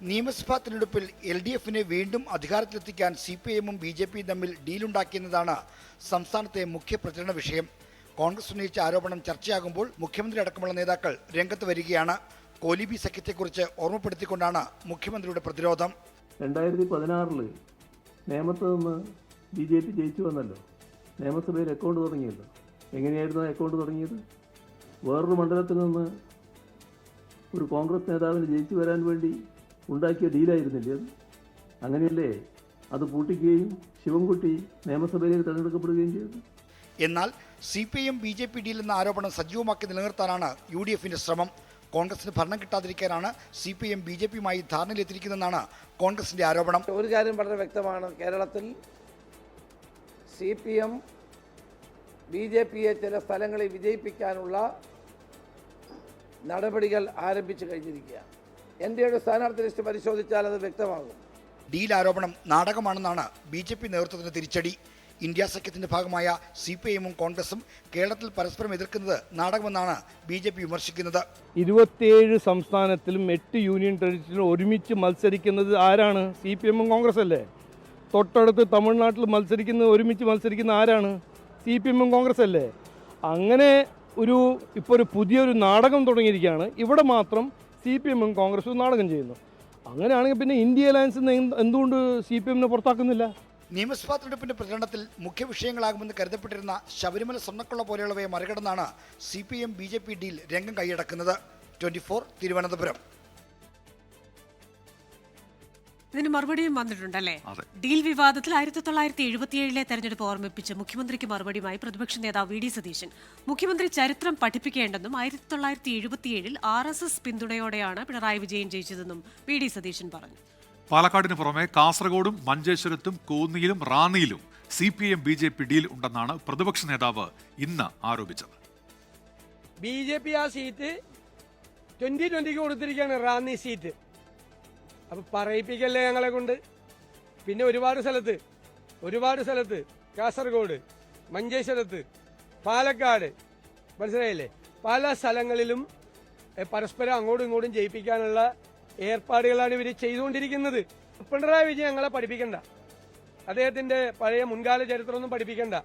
നിയമസഭാ തിരഞ്ഞെടുപ്പിൽ LDFനെ വീണ്ടും അധികാരത്തിലെത്തിക്കാൻ CPIM-ഉം BJPയും തമ്മിൽ ഡീലുണ്ടാക്കിയെന്നതാണ് സംസ്ഥാനത്തെ മുഖ്യ പ്രചരണ വിഷയം. കോൺഗ്രസ് ഉന്നയിച്ച ആരോപണം ചർച്ചയാകുമ്പോൾ മുഖ്യമന്ത്രി അടക്കമുള്ള നേതാക്കൾ രംഗത്ത് വരികയാണ്. കോലിബി സഖ്യത്തെക്കുറിച്ച് ഓർമ്മപ്പെടുത്തിക്കൊണ്ടാണ് മുഖ്യമന്ത്രിയുടെ പ്രതിരോധം. 2016 നേമത്ത് നിന്ന് BJP ജയിച്ചു വന്നല്ലോ. നിയമസഭയിൽ അക്കൗണ്ട് തുടങ്ങിയല്ലോ. എങ്ങനെയായിരുന്നു അക്കൗണ്ട് തുടങ്ങിയത്? വേറൊരു മണ്ഡലത്തിൽ നിന്ന് ഒരു കോൺഗ്രസ് നേതാവിന് ജയിച്ചു വരാൻ വേണ്ടി ഉണ്ടാക്കിയ ഡീലായിരുന്നില്ലേ അത്? അങ്ങനെയല്ലേ അത് പൂട്ടിക്കുകയും ശിവൻകുട്ടി നിയമസഭയിലേക്ക് തെരഞ്ഞെടുക്കപ്പെടുകയും ചെയ്തു. എന്നാൽ CPIM BJP ഡീൽ എന്ന ആരോപണം സജീവമാക്കി നിലനിർത്താനാണ് UDFന്റെ ശ്രമം. കോൺഗ്രസിന് ഭരണം കിട്ടാതിരിക്കാനാണ് CPIM BJPയുമായി ധാരണയിലെത്തിയിരിക്കുന്നതെന്നാണ് കോൺഗ്രസിന്റെ ആരോപണം. ഒരു കാര്യം വളരെ വ്യക്തമാണ്. കേരളത്തിൽ CPM BJPയെ ചില സ്ഥലങ്ങളിൽ വിജയിപ്പിക്കാനുള്ള നടപടികൾ ആരംഭിച്ചു കഴിഞ്ഞിരിക്കുകയാണ്. NDAയുടെ സ്ഥാനാർത്ഥി ലിസ്റ്റ് പരിശോധിച്ചാൽ അത് വ്യക്തമാകും. ഡീൽ ആരോപണം നാടകമാണെന്നാണ് BJP നേതൃത്വത്തിന് തിരിച്ചടി. ഇന്ത്യ സഖ്യത്തിന്റെ ഭാഗമായ CPIM-ഉം കോൺഗ്രസും കേരളത്തിൽ പരസ്പരം എതിർക്കുന്നത് നാടകമെന്നാണ് BJP വിമർശിക്കുന്നത്. 27 സംസ്ഥാനത്തിലും 8 യൂണിയൻ ടെറിട്ടറിയിലും ഒരുമിച്ച് മത്സരിക്കുന്നത് ആരാണ്? CPM-ഉം കോൺഗ്രസ് അല്ലേ. തൊട്ടടുത്ത് തമിഴ്നാട്ടിൽ ഒരുമിച്ച് മത്സരിക്കുന്ന ആരാണ്? CPM-ഉം കോൺഗ്രസ് അല്ലേ. അങ്ങനെ ഇപ്പോൾ ഒരു പുതിയൊരു നാടകം തുടങ്ങിയിരിക്കുകയാണ്. ഇവിടെ മാത്രം CPM-ഉം കോൺഗ്രസും നാടകം ചെയ്യുന്നു. അങ്ങനെയാണെങ്കിൽ പിന്നെ ഇന്ത്യ അലയൻസിൽ നിന്ന് എന്തുകൊണ്ട് CPM-നെ പുറത്താക്കുന്നില്ല? നിയമസഭാ തെരഞ്ഞെടുപ്പിന്റെ പ്രചരണത്തിൽ മുഖ്യ വിഷയങ്ങളാകുമെന്ന് കരുതപ്പെട്ടിരുന്ന ശബരിമല സ്വർണ്ണക്കൊള്ള പോലെയുള്ളവയെ മറികടന്നാണ് CPIM BJP ഡീൽ രംഗം കൈയടക്കുന്നത്. 24 തിരുവനന്തപുരം. ഇതിന് മറുപടിയും വന്നിട്ടുണ്ടല്ലേ? അതെ. ഡീൽ വിവാദത്തിൽ 1977 തെരഞ്ഞെടുപ്പ് ഓർമ്മിപ്പിച്ച് മുഖ്യമന്ത്രിക്ക് മറുപടിയുമായി പ്രതിപക്ഷ നേതാവ് വി ഡി സതീശൻ. മുഖ്യമന്ത്രി ചരിത്രം പഠിപ്പിക്കേണ്ടെന്നും 1977 RSS പിന്തുണയോടെയാണ് പിണറായി വിജയൻ ജയിച്ചതെന്നും വി ഡി സതീശൻ പറഞ്ഞു. പാലക്കാടിന് പുറമെ കാസർഗോഡും മഞ്ചേശ്വരത്തും കോന്നിയിലും റാന്നിയിലും CPM BJP ഡീൽ ഉണ്ടെന്നാണ് പ്രതിപക്ഷ നേതാവ് ഇന്ന് ആരോപിച്ചത്. BJP ആ സീറ്റ് 2020 കൊടുത്തിരിക്കുകയാണ്, റാന്നി സീറ്റ്. അപ്പൊ പറയിപ്പിക്കല്ലേ ഞങ്ങളെ കൊണ്ട്. പിന്നെ ഒരുപാട് സ്ഥലത്ത് കാസർഗോഡ്, മഞ്ചേശ്വരത്ത്, പാലക്കാട്, മനസ്സിലായില്ലേ, പല സ്ഥലങ്ങളിലും പരസ്പരം അങ്ങോട്ടും ഇങ്ങോട്ടും ജയിപ്പിക്കാനുള്ള ഏർപ്പാടുകളാണ് ഇവർ ചെയ്തുകൊണ്ടിരിക്കുന്നത്. പിണറായി വിജയൻ ഞങ്ങളെ പഠിപ്പിക്കണ്ട, അദ്ദേഹത്തിന്റെ പഴയ മുൻകാല ചരിത്രമൊന്നും പഠിപ്പിക്കണ്ട.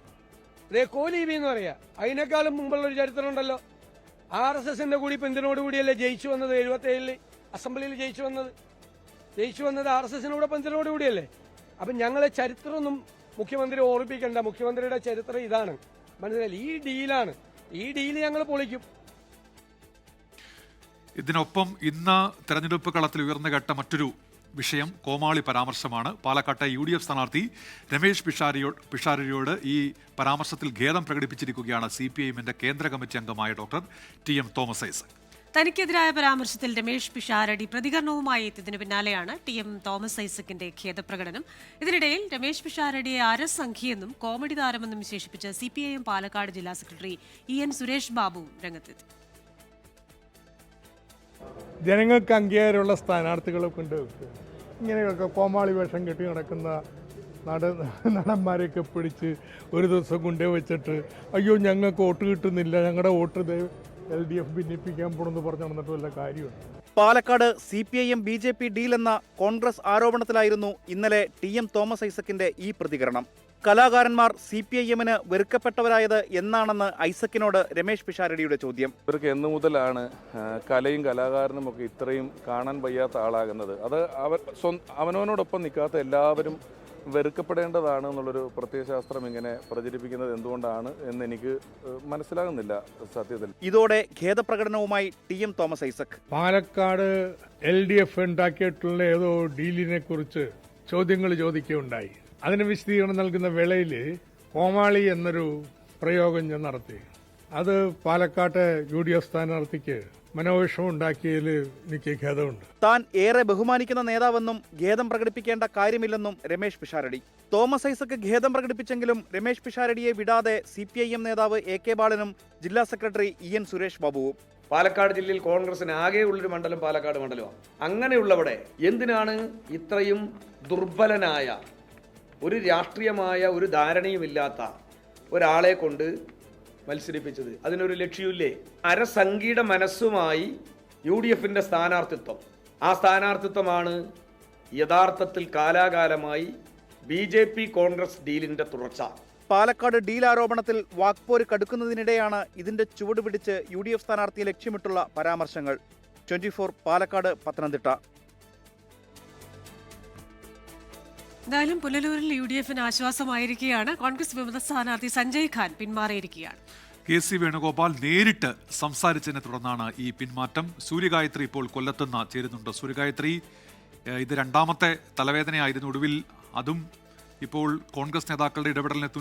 അതേ കോലീബി എന്ന് പറയാ, അതിനേക്കാളും മുമ്പുള്ള ഒരു ചരിത്രം ഉണ്ടല്ലോ. RSSന്റെ കൂടി പിന്തുണയോടുകൂടിയല്ലേ ജയിച്ചു വന്നത്. 77 അസംബ്ലിയിൽ ജയിച്ചു വന്നത് RSSനോട് പിന്തുണയോടുകൂടിയല്ലേ. അപ്പൊ ഞങ്ങളെ ചരിത്രമൊന്നും മുഖ്യമന്ത്രി ഓർമ്മിപ്പിക്കണ്ട. മുഖ്യമന്ത്രിയുടെ ചരിത്രം ഇതാണ്, മനസ്സിലായില്ലേ, ഈ ഡീലാണ്. ഈ ഡീല് ഞങ്ങൾ പൊളിക്കും. ഇതിനൊപ്പം ഇന്ന് തെരഞ്ഞെടുപ്പ് കളത്തിൽ ഉയർന്നുകേട്ട മറ്റൊരു വിഷയം കോമാളി പരാമർശമാണ്. പാലക്കാട്ടെ UDF സ്ഥാനാർത്ഥി രമേശ് പിഷാരടിയോട് ഈ പരാമർശത്തിൽ ഖേദം പ്രകടിപ്പിച്ചിരിക്കുകയാണ് CPIMന്റെ കേന്ദ്ര കമ്മിറ്റി അംഗമായ ഡോക്ടർ TM തോമസ് ഐസക്. തനിക്കെതിരായ പരാമർശത്തിൽ രമേശ് പിഷാരടി പ്രതികരണവുമായി എത്തിയതിനു പിന്നാലെയാണ് TM തോമസ് ഐസക്കിന്റെ ഖേദപ്രകടനം. ഇതിനിടയിൽ രമേശ് പിഷാരടിയെ അരസംഖ്യയെന്നും കോമഡി താരമെന്നും വിശേഷിപ്പിച്ച് CPIM പാലക്കാട് ജില്ലാ സെക്രട്ടറി EN സുരേഷ് ബാബു രംഗത്തെത്തി. ജനങ്ങൾക്ക് അംഗീകാരമുള്ള സ്ഥാനാർത്ഥികളെ കൊണ്ട് ഇങ്ങനെയൊക്കെ കോമാളി വേഷം കെട്ടി നടക്കുന്ന നടന്മാരെയൊക്കെ പിടിച്ച് ഒരു ദിവസം കൊണ്ടേ വെച്ചിട്ട് അയ്യോ ഞങ്ങൾക്ക് വോട്ട് കിട്ടുന്നില്ല, ഞങ്ങളുടെ വോട്ട് LDF ഭിന്നിപ്പിക്കാൻ പോണെന്ന് പറഞ്ഞ് നടന്നിട്ട് വല്ല കാര്യമുണ്ട്. പാലക്കാട് CPIM BJP ഡീൽ എന്ന കോൺഗ്രസ് ആരോപണത്തിലായിരുന്നു ഇന്നലെ TM തോമസ് ഐസക്കിന്റെ ഈ പ്രതികരണം. കലാകാരന്മാർ CPIMന് വെറുക്കപ്പെട്ടവരായത് എന്നാണെന്ന് ഐസക്കിനോട് രമേശ് പിഷാരടിയുടെ ചോദ്യം. ഇവർക്ക് എന്നു മുതലാണ് കലയും കലാകാരനും ഒക്കെ ഇത്രയും കാണാൻ വയ്യാത്ത ആളാകുന്നത്? അത് അവനവനോടൊപ്പം നിൽക്കാത്ത എല്ലാവരും വെറുക്കപ്പെടേണ്ടതാണ് എന്നുള്ളൊരു പ്രത്യയശാസ്ത്രം ഇങ്ങനെ പ്രചരിപ്പിക്കുന്നത് എന്തുകൊണ്ടാണ് എന്ന് എനിക്ക് മനസ്സിലാകുന്നില്ല സത്യത്തിൽ. ഇതോടെ ഖേദപ്രകടനവുമായി TM Thomas Isaac. Palakkad LDF ഉണ്ടാക്കിയിട്ടുള്ള ഏതോ ഡീലിനെ കുറിച്ച് ചോദ്യങ്ങൾ ചോദിക്കുകയുണ്ടായി. അതിന് വിശദീകരണം നൽകുന്ന വേളയിൽ കോമാളി എന്നൊരു പ്രയോഗം ഞാൻ നടത്തി. അത് പാലക്കാട്ടെ UDF സ്ഥാനാർത്ഥിക്ക് മനോവിഷമം ഉണ്ടാക്കിയതിൽ എനിക്ക് ഖേദമുണ്ട്. താൻ ഏറെ ബഹുമാനിക്കുന്ന നേതാവെന്നും ഖേദം പ്രകടിപ്പിക്കേണ്ട കാര്യമില്ലെന്നും രമേശ് പിഷാരടി. തോമസ് ഐസക് ഖേദം പ്രകടിപ്പിച്ചെങ്കിലും രമേശ് പിഷാരടിയെ വിടാതെ CPIM നേതാവ് AK ബാലനും ജില്ലാ സെക്രട്ടറി EN സുരേഷ് ബാബുവും. പാലക്കാട് ജില്ലയിൽ കോൺഗ്രസിന് ആകെയുള്ളൊരു മണ്ഡലം പാലക്കാട് മണ്ഡലമാണ്. അങ്ങനെയുള്ളവിടെ എന്തിനാണ് ഇത്രയും ദുർബലനായ, ഒരു രാഷ്ട്രീയമായ ഒരു ധാരണയുമില്ലാത്ത ഒരാളെ കൊണ്ട് മത്സരിപ്പിച്ചത്? അതിനൊരു ലക്ഷ്യമില്ലേ? അരസംഖ്യയുടെ മനസ്സുമായി UDFന്റെ സ്ഥാനാർത്ഥിത്വം, ആ സ്ഥാനാർത്ഥിത്വമാണ് യഥാർത്ഥത്തിൽ കാലാകാലമായി BJP കോൺഗ്രസ് ഡീലിന്റെ തുടർച്ച. പാലക്കാട് ഡീൽ ആരോപണത്തിൽ വാക്പോര് കടുക്കുന്നതിനിടെയാണ് ഇതിന്റെ ചുവട് പിടിച്ച് UDF സ്ഥാനാർത്ഥിയെ ലക്ഷ്യമിട്ടുള്ള പരാമർശങ്ങൾ. 24 പാലക്കാട്, പത്തനംതിട്ട. എന്തായാലും പുനലൂരിൽ UDFന് ആശ്വാസമായിരിക്കുകയാണ്. കോൺഗ്രസ് വിമത സ്ഥാനാർത്ഥി സഞ്ജയ് ഖാൻ പിന്മാറിയിരിക്കുകയാണ്. KC വേണുഗോപാൽ നേരിട്ട് സംസാരിച്ചതിനെ തുടർന്നാണ് ഈ പിന്മാറ്റം. സൂര്യഗായത്രി ഇപ്പോൾ കൊല്ലത്തുനിന്ന് ചേരുന്നുണ്ട്. സൂര്യഗായത്രി, ഇത് രണ്ടാമത്തെ തലവേദനയായിരുന്നു. ഒടുവിൽ അതും ഇപ്പോൾ കോൺഗ്രസ് നേതാക്കളുടെ ഇടപെടലിനെ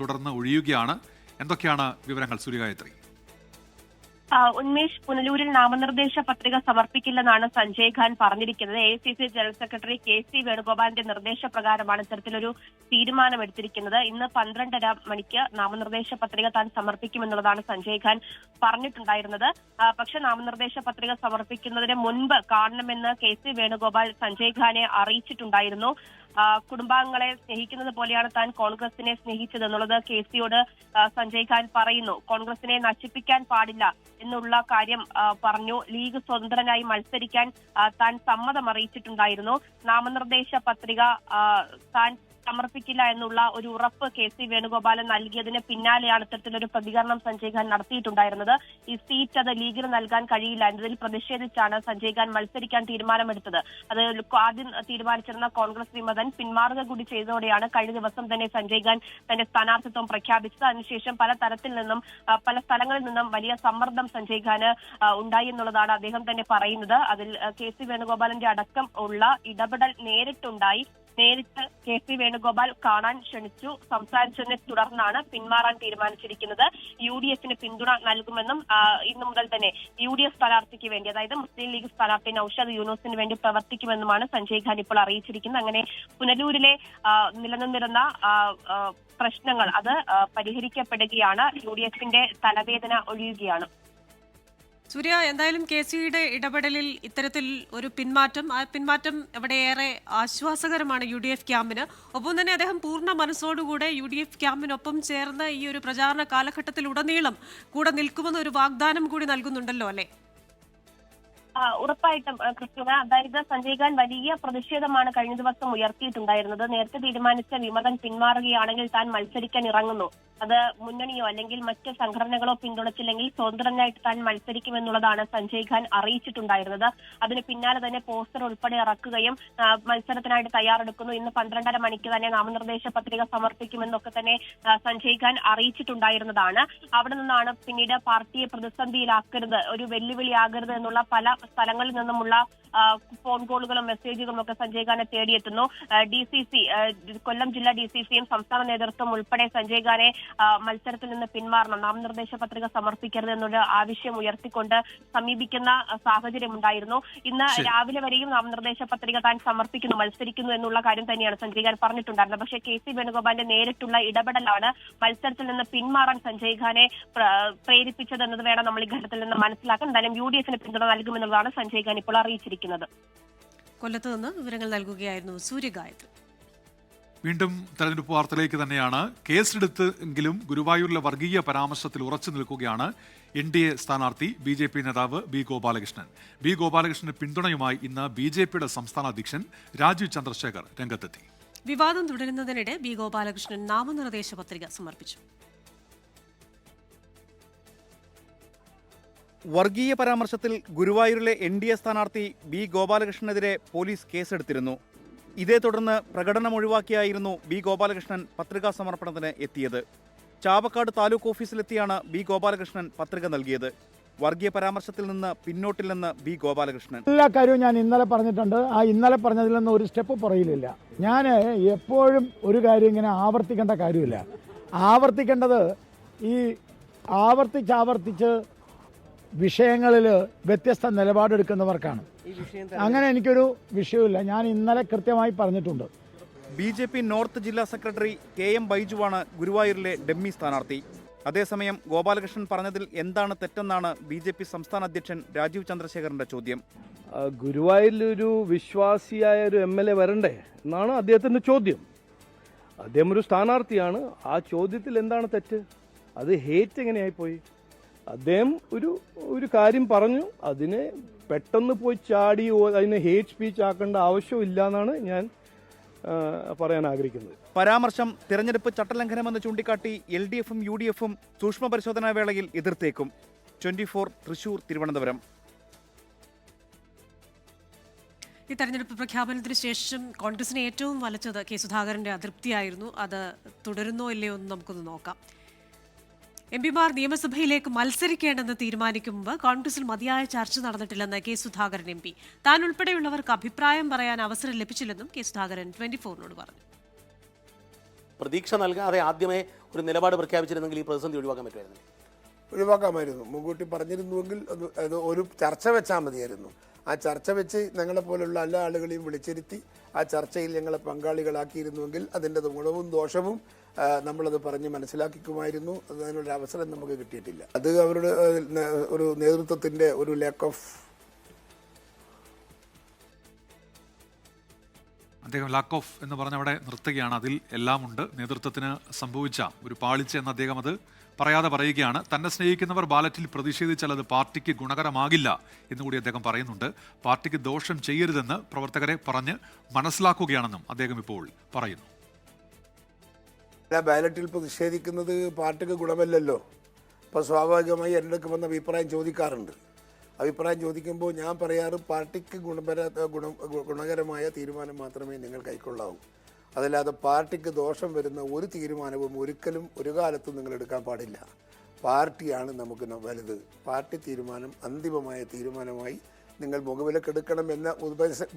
തുടർന്ന് ഒഴിയുകയാണ്. എന്തൊക്കെയാണ് വിവരങ്ങൾ സൂര്യഗായത്രി? ഉന്മേഷ്, പുനലൂരിൽ നാമനിർദ്ദേശ പത്രിക സമർപ്പിക്കില്ലെന്നാണ് സഞ്ജയ് ഖാൻ പറഞ്ഞിരിക്കുന്നത്. AICC ജനറൽ സെക്രട്ടറി KC വേണുഗോപാലിന്റെ നിർദ്ദേശപ്രകാരമാണ് ഇത്തരത്തിലൊരു തീരുമാനമെടുത്തിരിക്കുന്നത്. ഇന്ന് 12:30 മണിക്ക് നാമനിർദ്ദേശ പത്രിക താൻ സമർപ്പിക്കുമെന്നുള്ളതാണ് സഞ്ജയ് ഖാൻ പറഞ്ഞിട്ടുണ്ടായിരുന്നത്. പക്ഷെ നാമനിർദ്ദേശ പത്രിക സമർപ്പിക്കുന്നതിന് മുൻപ് കാണണമെന്ന് KC വേണുഗോപാൽ സഞ്ജയ് ഖാനെ അറിയിച്ചിട്ടുണ്ടായിരുന്നു. കുടുംബാംഗങ്ങളെ സ്നേഹിക്കുന്നത് പോലെയാണ് താൻ കോൺഗ്രസിനെ സ്നേഹിച്ചതെന്നുള്ളത് KCയോട് സഞ്ജയ് ഖാൻ പറയുന്നു. കോൺഗ്രസിനെ നശിപ്പിക്കാൻ പാടില്ല എന്നുള്ള കാര്യം പറഞ്ഞു. ലീഗ് സ്വതന്ത്രനായി മത്സരിക്കാൻ താൻ സമ്മതം അറിയിച്ചിട്ടുണ്ടായിരുന്നു. നാമനിർദ്ദേശ പത്രിക താൻ സമർപ്പിക്കില്ല എന്നുള്ള ഒരു ഉറപ്പ് KC വേണുഗോപാലൻ നൽകിയതിന് പിന്നാലെയാണ് ഇത്തരത്തിലൊരു പ്രതികരണം സഞ്ജയ് ഖാൻ നടത്തിയിട്ടുണ്ടായിരുന്നത്. ഈ സീറ്റ് അത് ലീഗിന് നൽകാൻ കഴിയില്ല എന്നതിൽ പ്രതിഷേധിച്ചാണ് സഞ്ജയ് ഖാൻ മത്സരിക്കാൻ തീരുമാനമെടുത്തത്. അത് ആദ്യം തീരുമാനിച്ചിരുന്ന കോൺഗ്രസ് വിമതൻ പിന്മാറുക കൂടി ചെയ്തതോടെയാണ് കഴിഞ്ഞ ദിവസം തന്നെ സഞ്ജയ് ഖാൻ തന്റെ സ്ഥാനാർത്ഥിത്വം പ്രഖ്യാപിച്ചത്. അതിനുശേഷം പല പല സ്ഥലങ്ങളിൽ നിന്നും വലിയ സമ്മർദ്ദം സഞ്ജയ് ഖാന് ഉണ്ടായി എന്നുള്ളതാണ് അദ്ദേഹം തന്നെ പറയുന്നത്. അതിൽ KC വേണുഗോപാലിന്റെ അടക്കം ഉള്ള ഇടപെടൽ നേരിട്ട് KC വേണുഗോപാൽ കാണാൻ ക്ഷണിച്ചു. സംസാരിച്ചതിനെ തുടർന്നാണ് പിന്മാറാൻ തീരുമാനിച്ചിരിക്കുന്നത്. UDF-ന് പിന്തുണ നൽകുമെന്നും ഇന്നു മുതൽ തന്നെ UDF സ്ഥാനാർത്ഥിക്ക് വേണ്ടി, അതായത് മുസ്ലിം ലീഗ് സ്ഥാനാർത്ഥി നൌഷാദ് യൂനുസിന് വേണ്ടി പ്രവർത്തിക്കുമെന്നുമാണ് സഞ്ജയ് ഖാൻ ഇപ്പോൾ അറിയിച്ചിരിക്കുന്നത്. അങ്ങനെ പുനലൂരിലെ നിലനിന്നിരുന്ന പ്രശ്നങ്ങൾ അത് പരിഹരിക്കപ്പെടുകയാണ്. UDF-ന്റെ തലവേദന ഒഴിയുകയാണ്. സൂര്യ, എന്തായാലും KCയുടെ ഇടപെടലിൽ ഇത്തരത്തിൽ ഒരു പിന്മാറ്റം, ആ പിന്മാറ്റം എവിടെയേറെ ആശ്വാസകരമാണ് UDF ക്യാമ്പിന്. ഒപ്പം തന്നെ അദ്ദേഹം പൂർണ്ണ മനസ്സോടുകൂടെ UDF ക്യാമ്പിനൊപ്പം ചേർന്ന് ഈ ഒരു പ്രചാരണ കാലഘട്ടത്തിലുടനീളം കൂടെ നിൽക്കുമെന്ന് ഒരു വാഗ്ദാനം കൂടി നൽകുന്നുണ്ടല്ലോ അല്ലേ? ഉറപ്പായിട്ടും ക്രിസ്ത്യന, അതായത് സഞ്ജയ് ഖാൻ വലിയ പ്രതിഷേധമാണ് കഴിഞ്ഞ ദിവസം ഉയർത്തിയിട്ടുണ്ടായിരുന്നത്. നേരത്തെ തീരുമാനിച്ച വിമതൻ പിന്മാറുകയാണെങ്കിൽ താൻ മത്സരിക്കാൻ ഇറങ്ങുന്നു, അത് മുന്നണിയോ അല്ലെങ്കിൽ മറ്റ് സംഘടനകളോ പിന്തുണച്ചില്ലെങ്കിൽ സ്വതന്ത്രനായിട്ട് താൻ മത്സരിക്കുമെന്നുള്ളതാണ് സഞ്ജയ് ഖാൻ അറിയിച്ചിട്ടുണ്ടായിരുന്നത്. അതിന് പിന്നാലെ തന്നെ പോസ്റ്റർ ഉൾപ്പെടെ ഇറക്കുകയും മത്സരത്തിനായിട്ട് തയ്യാറെടുക്കുന്നു, ഇന്ന് 12:30 മണിക്ക് തന്നെ നാമനിർദ്ദേശ പത്രിക സമർപ്പിക്കുമെന്നൊക്കെ തന്നെ സഞ്ജയ് ഖാൻ അറിയിച്ചിട്ടുണ്ടായിരുന്നതാണ്. അവിടെ നിന്നാണ് പിന്നീട് പാർട്ടിയെ പ്രതിസന്ധിയിലാക്കരുത്, ഒരു വെല്ലുവിളിയാകരുത് എന്നുള്ള പല സ്ഥലങ്ങളിൽ നിന്നുമുള്ള ഫോൺ കോളുകളും മെസ്സേജുകളും ഒക്കെ സഞ്ജയ് ഖാനെ തേടിയെത്തുന്നു. DCC കൊല്ലം ജില്ലാ DCCയും സംസ്ഥാന നേതൃത്വം ഉൾപ്പെടെ സഞ്ജയ് ഖാനെ മത്സരത്തിൽ നിന്ന് പിന്മാറണം, നാമനിർദ്ദേശ പത്രിക സമർപ്പിക്കരുത് എന്നൊരു ആവശ്യം ഉയർത്തിക്കൊണ്ട് സമീപിക്കുന്ന സാഹചര്യം ഉണ്ടായിരുന്നു. ഇന്ന് രാവിലെ വരെയും നാമനിർദ്ദേശ പത്രിക താൻ സമർപ്പിക്കുന്നു, മത്സരിക്കുന്നു എന്നുള്ള കാര്യം തന്നെയാണ് സഞ്ജയ് ഖാൻ പറഞ്ഞിട്ടുണ്ടായിരുന്നത്. പക്ഷേ KC വേണുഗോപാലിന്റെ നേരിട്ടുള്ള ഇടപെടലാണ് മത്സരത്തിൽ നിന്ന് പിന്മാറാൻ സഞ്ജയ് ഖാനെ പ്രേരിപ്പിച്ചത് എന്നത് വേണം നമ്മൾ ഈ ഘട്ടത്തിൽ നിന്ന് മനസ്സിലാക്കാൻ. എന്തായാലും UDF-ന് പിന്തുണ നൽകുമെന്നുള്ളതാണ് സഞ്ജയ് ഖാൻ ഇപ്പോൾ അറിയിച്ചിരിക്കുന്നത്. കൊല്ലത്ത് നിന്ന് വിവരങ്ങൾ നൽകുകയായിരുന്നു സൂര്യഗായത്രി. വീണ്ടും തെരഞ്ഞെടുപ്പ് വാർത്തയിലേക്ക് തന്നെയാണ്. കേസെടുത്തെങ്കിലും ഗുരുവായൂരിലെ വർഗീയ പരാമർശത്തിൽ ഉറച്ചു നിൽക്കുകയാണ് NDA സ്ഥാനാർത്ഥി BJP നേതാവ് B. ഗോപാലകൃഷ്ണൻ. B. ഗോപാലകൃഷ്ണന് പിന്തുണയുമായി ഇന്ന് BJPയുടെ സംസ്ഥാന അധ്യക്ഷൻ രാജീവ് ചന്ദ്രശേഖർ രംഗത്തെത്തി. വിവാദം തുടരുന്നതിനിടെ B. ഗോപാലകൃഷ്ണൻ നാമനിർദ്ദേശ പത്രിക സമർപ്പിച്ചു. വർഗീയ പരാമർശത്തിൽ ഗുരുവായൂരിലെ NDA സ്ഥാനാർത്ഥി B. ഗോപാലകൃഷ്ണനെതിരെ പോലീസ് കേസെടുത്തിരുന്നു. ഇതേ തുടർന്ന് പ്രകടനം ഒഴിവാക്കിയായിരുന്നു B. ഗോപാലകൃഷ്ണൻ പത്രികാ സമർപ്പണത്തിന് എത്തിയത്. ചാവക്കാട് താലൂക്ക് ഓഫീസിലെത്തിയാണ് B. ഗോപാലകൃഷ്ണൻ പത്രിക നൽകിയത്. വർഗീയ പരാമർശത്തിൽ നിന്ന് പിന്നോട്ടില്ലെന്ന് B. ഗോപാലകൃഷ്ണൻ. എല്ലാ കാര്യവും ഞാൻ ഇന്നലെ പറഞ്ഞിട്ടുണ്ട്. ആ ഇന്നലെ പറഞ്ഞതിൽ നിന്ന് ഒരു സ്റ്റെപ്പ് പുറകിലില്ല. ഞാൻ എപ്പോഴും ഒരു കാര്യം ഇങ്ങനെ ആവർത്തിക്കേണ്ട കാര്യമില്ല. ആവർത്തിക്കേണ്ടത് ഈ ആവർത്തിച്ച് വിഷയങ്ങളിൽ വ്യത്യസ്ത നിലപാടെടുക്കുന്നവർക്കാണ്. അങ്ങനെ എനിക്കൊരു വിഷയമില്ല. ഞാൻ ഇന്നലെ കൃത്യമായി പറഞ്ഞിട്ടുണ്ട്. BJP നോർത്ത് ജില്ലാ സെക്രട്ടറി KM ബൈജുവാണ് ഗുരുവായൂരിലെ ഡെമ്മി സ്ഥാനാർത്ഥി. അതേസമയം ഗോപാലകൃഷ്ണൻ പറഞ്ഞതിൽ എന്താണ് തെറ്റെന്നാണ് BJP സംസ്ഥാന അധ്യക്ഷൻ രാജീവ് ചന്ദ്രശേഖറിന്റെ ചോദ്യം. ഗുരുവായൂരിലൊരു വിശ്വാസിയായ ഒരു MLA വരണ്ടേ എന്നാണ് അദ്ദേഹത്തിന്റെ ചോദ്യം. അദ്ദേഹം ഒരു സ്ഥാനാർത്ഥിയാണ്. ആ ചോദ്യത്തിൽ എന്താണ് തെറ്റ്? അത് ഹേറ്റ് എങ്ങനെയായിപ്പോയി? അദ്ദേഹം ഒരു കാര്യം പറഞ്ഞു, അതിനെ പെട്ടെന്ന് പോയി ചാടി അതിനെ ഹേറ്റ് സ്പീച്ച് ആക്കേണ്ട ആവശ്യമില്ല എന്നാണ് ഞാൻ പറയാൻ ആഗ്രഹിക്കുന്നത്. പരാമർശം തിരഞ്ഞെടുപ്പ് ചട്ടലംഘനമെന്ന് ചൂണ്ടിക്കാട്ടി LDF-ഉം UDF-ഉം സൂക്ഷ്മ പരിശോധനാ വേളയിൽ എതിർത്തേക്കും. 24 തൃശൂർ, തിരുവനന്തപുരം. ഈ തെരഞ്ഞെടുപ്പ് പ്രഖ്യാപനത്തിന് ശേഷം കോൺഗ്രസിനെ ഏറ്റവും വലച്ചത് K. സുധാകരന്റെ അതൃപ്തിയായിരുന്നു. അത് തുടരുന്നോ ഇല്ലയോ എന്ന് നമുക്കൊന്ന് നോക്കാം. MP-മാർ നിയമസഭയിലേക്ക് മത്സരിക്കേണ്ടെന്ന് തീരുമാനിക്കും മുമ്പ് കോൺഗ്രസിൽ മതിയായ ചർച്ച നടന്നിട്ടില്ലെന്ന് K. സുധാകരൻ MP. താൻ ഉൾപ്പെടെയുള്ളവർക്ക് അഭിപ്രായം പറയാൻ അവസരം ലഭിച്ചില്ലെന്നും K. സുധാകരൻ 24-നോട് പറഞ്ഞു. പ്രതീക്ഷ നൽകാതെ ആദ്യമേ ഒരു നിലപാട് പ്രഖ്യാപിച്ചിരുന്നെങ്കിൽ ഈ പ്രതിസന്ധി ഒഴിവാക്കാമായിരുന്നു. മുൻകൂട്ടി പറഞ്ഞിരുന്നുവെങ്കിൽ അത് ഒരു ചർച്ച വെച്ചാൽ മതിയായിരുന്നു. ആ ചർച്ച വെച്ച് ഞങ്ങളെ പോലുള്ള എല്ലാ ആളുകളെയും വിളിച്ചിരുത്തി ആ ചർച്ചയിൽ ഞങ്ങളെ പങ്കാളികളാക്കിയിരുന്നുവെങ്കിൽ അതിൻ്റെ ഗുണവും ദോഷവും നമ്മളത് പറഞ്ഞ് മനസ്സിലാക്കിക്കുമായിരുന്നു. അതിനൊരു അവസരം നമുക്ക് കിട്ടിയിട്ടില്ല. അത് അവരുടെ ഒരു നേതൃത്വത്തിൻ്റെ ഒരു ലാക്ക് ഓഫ് അദ്ദേഹം ലാക്ക് ഓഫ് എന്ന് പറഞ്ഞ അവിടെ നിർത്തുകയാണ്. അതിൽ എല്ലാമുണ്ട്. നേതൃത്വത്തിന് സംഭവിച്ച ഒരു പാളിച്ച എന്ന് അദ്ദേഹം അത് പറയാതെ പറയുകയാണ്. തന്നെ സ്നേഹിക്കുന്നവർ ബാലറ്റിൽ പ്രതിഷേധിച്ചാൽ അത് പാർട്ടിക്ക് ഗുണകരമാകില്ല എന്നുകൂടി അദ്ദേഹം പറയുന്നുണ്ട്. പാർട്ടിക്ക് ദോഷം ചെയ്യരുതെന്ന് പ്രവർത്തകരെ പറഞ്ഞ് മനസ്സിലാക്കുകയാണെന്നും അദ്ദേഹം ഇപ്പോൾ പറയുന്നു. ബാലറ്റിൽ പ്രതിഷേധിക്കുന്നത് പാർട്ടിക്ക് ഗുണമല്ലല്ലോ. അപ്പോൾ സ്വാഭാവികമായി എൻ്റെ അടുക്ക് വന്ന അഭിപ്രായം ചോദിക്കാറുണ്ട്. അഭിപ്രായം ചോദിക്കുമ്പോൾ ഞാൻ പറയാറ് പാർട്ടിക്ക് ഗുണകരമായ തീരുമാനം മാത്രമേ നിങ്ങൾ കൈക്കൊള്ളാവൂ. അതല്ലാതെ പാർട്ടിക്ക് ദോഷം വരുന്ന ഒരു തീരുമാനവും ഒരിക്കലും ഒരു കാലത്തും നിങ്ങൾ എടുക്കാൻ പാടില്ല. പാർട്ടിയാണ് നമുക്ക് വലുത്. പാർട്ടി തീരുമാനം അന്തിമമായ തീരുമാനമായി നിങ്ങൾ മുഖവിലക്കെടുക്കണം എന്ന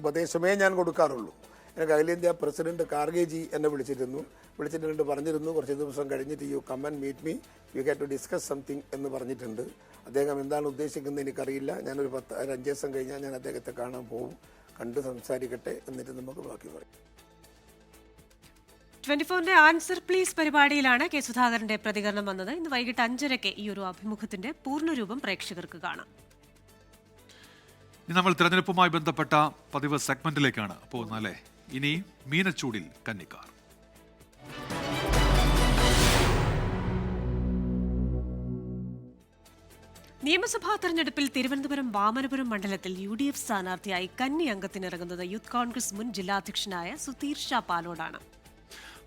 ഉപദേശമേ ഞാൻ കൊടുക്കാറുള്ളൂ. എനിക്ക് അഖിലേന്ത്യാ പ്രസിഡന്റ് കാർഗേജി എന്നെ വിളിച്ചിട്ടുണ്ട് പറഞ്ഞിരുന്നു കുറച്ച് ദിവസം കഴിഞ്ഞിട്ട് you come and meet me, you have to discuss something എന്ന് പറഞ്ഞിട്ടുണ്ട്. അദ്ദേഹം എന്താണ് ഉദ്ദേശിക്കുന്നത് എനിക്കറിയില്ല. ഞാനൊരു 5 ദിവസം കഴിഞ്ഞാൽ ഞാൻ അദ്ദേഹത്തെ കാണാൻ പോകും. കണ്ട് സംസാരിക്കട്ടെ, എന്നിട്ട് നമുക്ക് ബാക്കി പറയും. 24-ന്റെ ആൻസർ പ്ലീസ് പരിപാടിയിലാണ് കെ സുധാകരന്റെ പ്രതികരണം വന്നത്. ഇന്ന് വൈകിട്ട് 5:30 ഈ ഒരു അഭിമുഖത്തിന്റെ പൂർണ്ണരൂപം പ്രേക്ഷകർക്ക് കാണാം. ഇനി നമ്മൾ തെരഞ്ഞെടുപ്പുമായി ബന്ധപ്പെട്ട പതിവ് സെഗ്മെന്റിലേക്കാണ് പോകുന്നത് അല്ലേ? ഇനി മീനച്ചൂടിൽ കന്നിക്കാർ. നിയമസഭാ തെരഞ്ഞെടുപ്പിൽ തിരുവനന്തപുരം വാമനപുരം മണ്ഡലത്തിൽ UDF സ്ഥാനാർത്ഥിയായി കന്നി അംഗത്തിനിറങ്ങുന്നത് യൂത്ത് കോൺഗ്രസ് മുൻ ജില്ലാധ്യക്ഷനായ സുധീർ ഷാ പാലോടാണ്.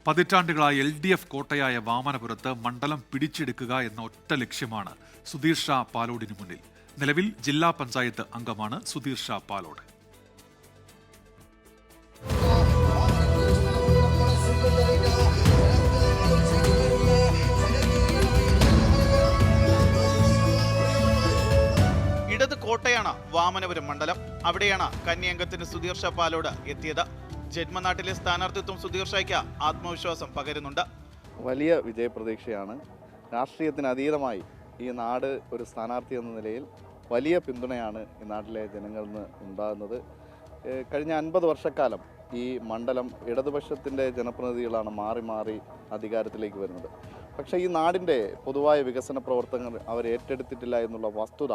പതിറ്റാണ്ടുകളായി LDF കോട്ടയായ വാമനപുരത്ത് മണ്ഡലം പിടിച്ചെടുക്കുക എന്ന ഒറ്റ ലക്ഷ്യമാണ് സുധീർ ഷാ പാലോടിന് മുന്നിൽ. നിലവിൽ ജില്ലാ പഞ്ചായത്ത് അംഗമാണ് സുധീർ ഷാ പാലോട്. ഇടത് കോട്ടയാണ് വാമനപുരം മണ്ഡലം. അവിടെയാണ് കന്യാംഗത്തിന് സുധീർ ഷാ പാലോട് എത്തിയത്. ജന്മനാട്ടിലെ സ്ഥാനാർത്ഥിത്വം സുധീർ ഷായ്ക്ക് ആത്മവിശ്വാസം പകരുന്നുണ്ട്. വലിയ വിജയപ്രതീക്ഷയാണ്. രാഷ്ട്രീയത്തിന് അതീതമായി ഈ നാട് ഒരു സ്ഥാനാർത്ഥി എന്ന നിലയിൽ വലിയ പിന്തുണയാണ് ഈ നാട്ടിലെ ജനങ്ങളിൽ നിന്ന് ഉണ്ടാകുന്നത്. കഴിഞ്ഞ 50 വർഷക്കാലം ഈ മണ്ഡലം ഇടതുപക്ഷത്തിൻ്റെ ജനപ്രതിനിധികളാണ് മാറി മാറി അധികാരത്തിലേക്ക് വരുന്നത്. പക്ഷേ ഈ നാടിൻ്റെ പൊതുവായ വികസന പ്രവർത്തനങ്ങൾ അവർ ഏറ്റെടുത്തിട്ടില്ല എന്നുള്ള വസ്തുത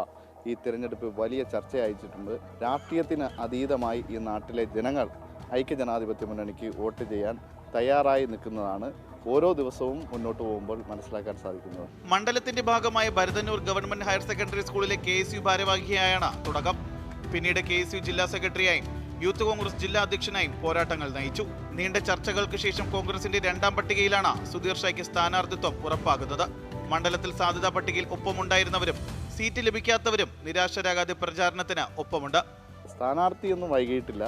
ഈ തിരഞ്ഞെടുപ്പ് വലിയ ചർച്ചയയച്ചിട്ടുണ്ട്. രാഷ്ട്രീയത്തിന് അതീതമായി ഈ നാട്ടിലെ ജനങ്ങൾ ഐക്യജനാധിപത്യ മുന്നണിക്ക് വോട്ട് ചെയ്യാൻ തയ്യാറായി നിൽക്കുന്നതാണ് ഓരോ ദിവസവും മുന്നോട്ട് പോകുമ്പോൾ മനസ്സിലാക്കാൻ സാധിക്കുന്നത്. മണ്ഡലത്തിന്റെ ഭാഗമായ ഭരതന്നൂർ ഗവൺമെന്റ് ഹയർ സെക്കൻഡറി സ്കൂളിലെ KSU ഭാരവാഹിയായാണ് തുടക്കം. പിന്നീട് KSU ജില്ലാ സെക്രട്ടറിയായും യൂത്ത് കോൺഗ്രസ് ജില്ലാ അധ്യക്ഷനായും പോരാട്ടങ്ങൾ നയിച്ചു. നീണ്ട ചർച്ചകൾക്ക് ശേഷം കോൺഗ്രസിന്റെ 2ാം പട്ടികയിലാണ് സുധീർ ഷായ്ക്ക് സ്ഥാനാർത്ഥിത്വം ഉറപ്പാകുന്നത്. മണ്ഡലത്തിൽ സാധ്യതാ പട്ടികയിൽ ഒപ്പമുണ്ടായിരുന്നവരും സീറ്റ് ലഭിക്കാത്തവരും നിരാശരാകാതെ പ്രചാരണത്തിന് ഒപ്പമുണ്ട്. സ്ഥാനാർത്ഥിയൊന്നും വൈകിയിട്ടില്ല.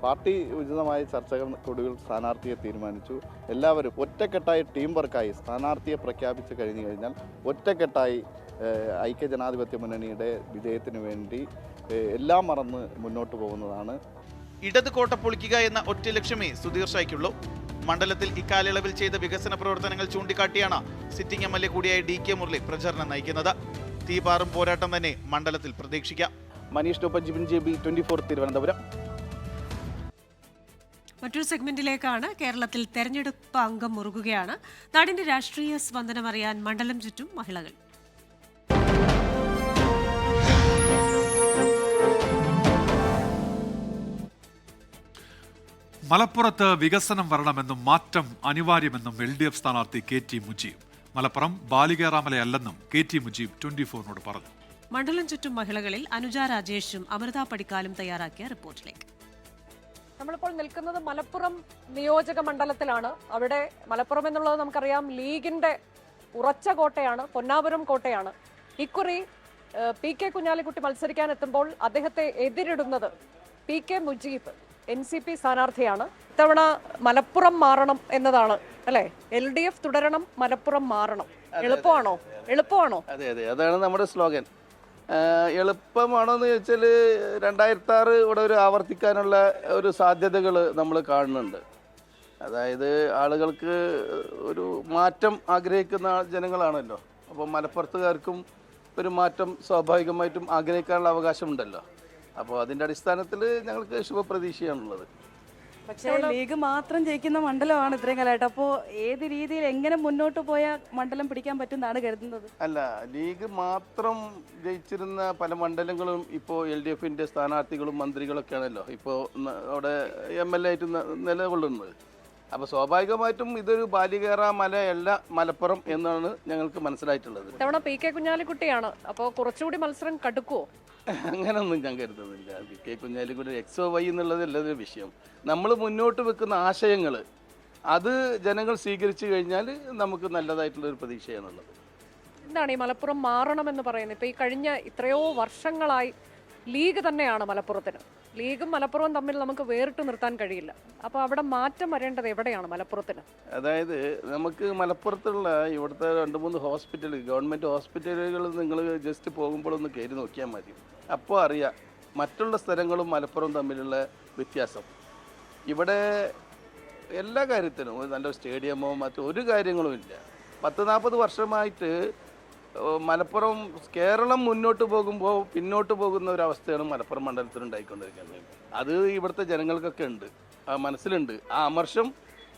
പാർട്ടി ഉചിതമായ ചർച്ചകൾക്കൊടുവിൽ സ്ഥാനാർത്ഥിയെ തീരുമാനിച്ചു. എല്ലാവരും ഒറ്റക്കെട്ടായി ടീം വർക്കായി സ്ഥാനാർത്ഥിയെ പ്രഖ്യാപിച്ചു കഴിഞ്ഞു കഴിഞ്ഞാൽ ഒറ്റക്കെട്ടായി ഐക്യജനാധിപത്യ മുന്നണിയുടെ വിജയത്തിന് വേണ്ടി എല്ലാം മറന്ന് മുന്നോട്ട് പോകുന്നതാണ്. ഇടത് കോട്ട പൊളിക്കുക എന്ന ഒറ്റ ലക്ഷ്യമേ സുധീർ ഷായ്ക്കുള്ളൂ. മണ്ഡലത്തിൽ ഇക്കാലയളവിൽ ചെയ്ത വികസന പ്രവർത്തനങ്ങൾ ചൂണ്ടിക്കാട്ടിയാണ് സിറ്റിംഗ് MLA കൂടിയായ DK മുരളി പ്രചാരണം നയിക്കുന്നത്. തീപാറും പോരാട്ടം തന്നെ മണ്ഡലത്തിൽ പ്രതീക്ഷിക്കാം. മനീഷ് ടോപ്പൻ, ജിബിൻ JB, 24 തിരുവനന്തപുരം. മറ്റൊരു സെഗ്മെന്റിലേക്കാണ്. കേരളത്തിൽ തെരഞ്ഞെടുപ്പ് അംഗം മുറുകുകയാണ്. നാടിന്റെ രാഷ്ട്രീയ സ്പന്ദനമറിയാൻ മണ്ഡലം ചുറ്റും മഹിളകൾ. മലപ്പുറത്ത് വികസനം വരണമെന്നും മാറ്റം അനിവാര്യമെന്നും LDF സ്ഥാനാർത്ഥി KT മുജീബ്. മലപ്പുറം ബാലികേറാമലയല്ലെന്നും KT മുജീബ് 24-നോട് പറഞ്ഞു. മണ്ഡലം ചുറ്റും മഹിളകളിൽ അനുജ രാജേഷും അമൃത പടിക്കാലും തയ്യാറാക്കിയ റിപ്പോർട്ടിലേക്ക്. നമ്മളിപ്പോൾ നിൽക്കുന്നത് മലപ്പുറം നിയോജക മണ്ഡലത്തിലാണ്. അവിടെ മലപ്പുറം എന്നുള്ളത് നമുക്കറിയാം ലീഗിന്റെ ഉറച്ച കോട്ടയാണ്, പൊന്നാപുരം കോട്ടയാണ്. ഇക്കുറി PK കുഞ്ഞാലിക്കുട്ടി മത്സരിക്കാൻ എത്തുമ്പോൾ അദ്ദേഹത്തെ എതിരിടുന്നത് PK മുജീബ് NCP സ്ഥാനാർത്ഥിയാണ്. ഇത്തവണ മലപ്പുറം മാറണം എന്നതാണ് അല്ലെ? LDF തുടരണം, മലപ്പുറം മാറണം. എളുപ്പമാണോ? അതെ, അതാണ് നമ്മുടെ സ്ലോഗൻ. എളുപ്പമാണോ എന്ന് ചോദിച്ചാൽ 2006 ഇവിടെ ഒരു ആവർത്തിക്കാനുള്ള ഒരു സാധ്യതകൾ നമ്മൾ കാണുന്നുണ്ട്. അതായത് ആളുകൾക്ക് ഒരു മാറ്റം ആഗ്രഹിക്കുന്ന ജനങ്ങളാണല്ലോ. അപ്പോൾ മലപ്പുറത്തുകാർക്കും ഒരു മാറ്റം സ്വാഭാവികമായിട്ടും ആഗ്രഹിക്കാനുള്ള അവകാശമുണ്ടല്ലോ. അപ്പോൾ അതിൻ്റെ അടിസ്ഥാനത്തിൽ ഞങ്ങൾക്ക് ശുഭപ്രതീക്ഷയാണുള്ളത്. പക്ഷേ ലീഗ് മാത്രം ജയിക്കുന്ന മണ്ഡലമാണ് ഇത്രയും കാലമായിട്ട്. അപ്പോൾ ഏത് രീതിയിൽ എങ്ങനെ മുന്നോട്ട് പോയാൽ മണ്ഡലം പിടിക്കാൻ പറ്റുമെന്നാണ് കരുതുന്നത്? അല്ല, ലീഗ് മാത്രം ജയിച്ചിരുന്ന പല മണ്ഡലങ്ങളും ഇപ്പോൾ LDFന്റെ സ്ഥാനാർത്ഥികളും മന്ത്രികളൊക്കെയാണല്ലോ ഇപ്പോൾ അവിടെ MLA ആയിട്ട് നിലകൊള്ളുന്നത്. അപ്പോൾ സ്വാഭാവികമായിട്ടും ഇതൊരു ബാലികേറാമലയല്ല മലപ്പുറം എന്നാണ് ഞങ്ങൾക്ക് മനസ്സിലായിട്ടുള്ളത്. ഇത്തവണ PK കുഞ്ഞാലിക്കുട്ടിയാണ്. അപ്പോൾ കുറച്ചുകൂടി മത്സരം കടുക്കുവോ? അങ്ങനൊന്നും ഞാൻ കരുതുന്നില്ല. PK കുഞ്ഞാലിക്കുട്ടി XOY എന്നുള്ളത് എല്ലാതൊരു വിഷയം. നമ്മൾ മുന്നോട്ട് വെക്കുന്ന ആശയങ്ങൾ, അത് ജനങ്ങൾ സ്വീകരിച്ചു കഴിഞ്ഞാൽ നമുക്ക് നല്ലതായിട്ടുള്ളൊരു പ്രതീക്ഷയാണുള്ളത്. എന്താണ് ഈ മലപ്പുറം മാറണമെന്ന് പറയുന്നത്? ഇപ്പോൾ ഈ കഴിഞ്ഞ എത്രയോ വർഷങ്ങളായി ലീഗ് തന്നെയാണ് മലപ്പുറത്തിന്. ലീഗും മലപ്പുറവും തമ്മിൽ നമുക്ക് വേറിട്ട് നിർത്താൻ കഴിയില്ല. അപ്പോൾ അവിടെ മാറ്റം വരേണ്ടത് എവിടെയാണ് മലപ്പുറത്തിന്? അതായത് നമുക്ക് മലപ്പുറത്തുള്ള ഇവിടുത്തെ 2-3 ഹോസ്പിറ്റൽ, ഗവൺമെൻറ് ഹോസ്പിറ്റലുകൾ നിങ്ങൾ ജസ്റ്റ് പോകുമ്പോഴൊന്ന് കയറി നോക്കിയാൽ മതി. അപ്പോൾ അറിയാം മറ്റുള്ള സ്ഥലങ്ങളും മലപ്പുറവും തമ്മിലുള്ള വ്യത്യാസം. ഇവിടെ എല്ലാ കാര്യത്തിനും നല്ലൊരു സ്റ്റേഡിയമോ മറ്റൊരു കാര്യങ്ങളും ഇല്ല. 40-40 വർഷമായിട്ട് മലപ്പുറം കേരളം മുന്നോട്ട് പോകുമ്പോൾ പിന്നോട്ട് പോകുന്ന ഒരു അവസ്ഥയാണ് മലപ്പുറം മണ്ഡലത്തിൽ ഉണ്ടായിക്കൊണ്ടിരിക്കുന്നത്. അത് ഇവിടുത്തെ ജനങ്ങൾക്കൊക്കെ ഉണ്ട്, മനസ്സിലുണ്ട്. ആ അമർഷം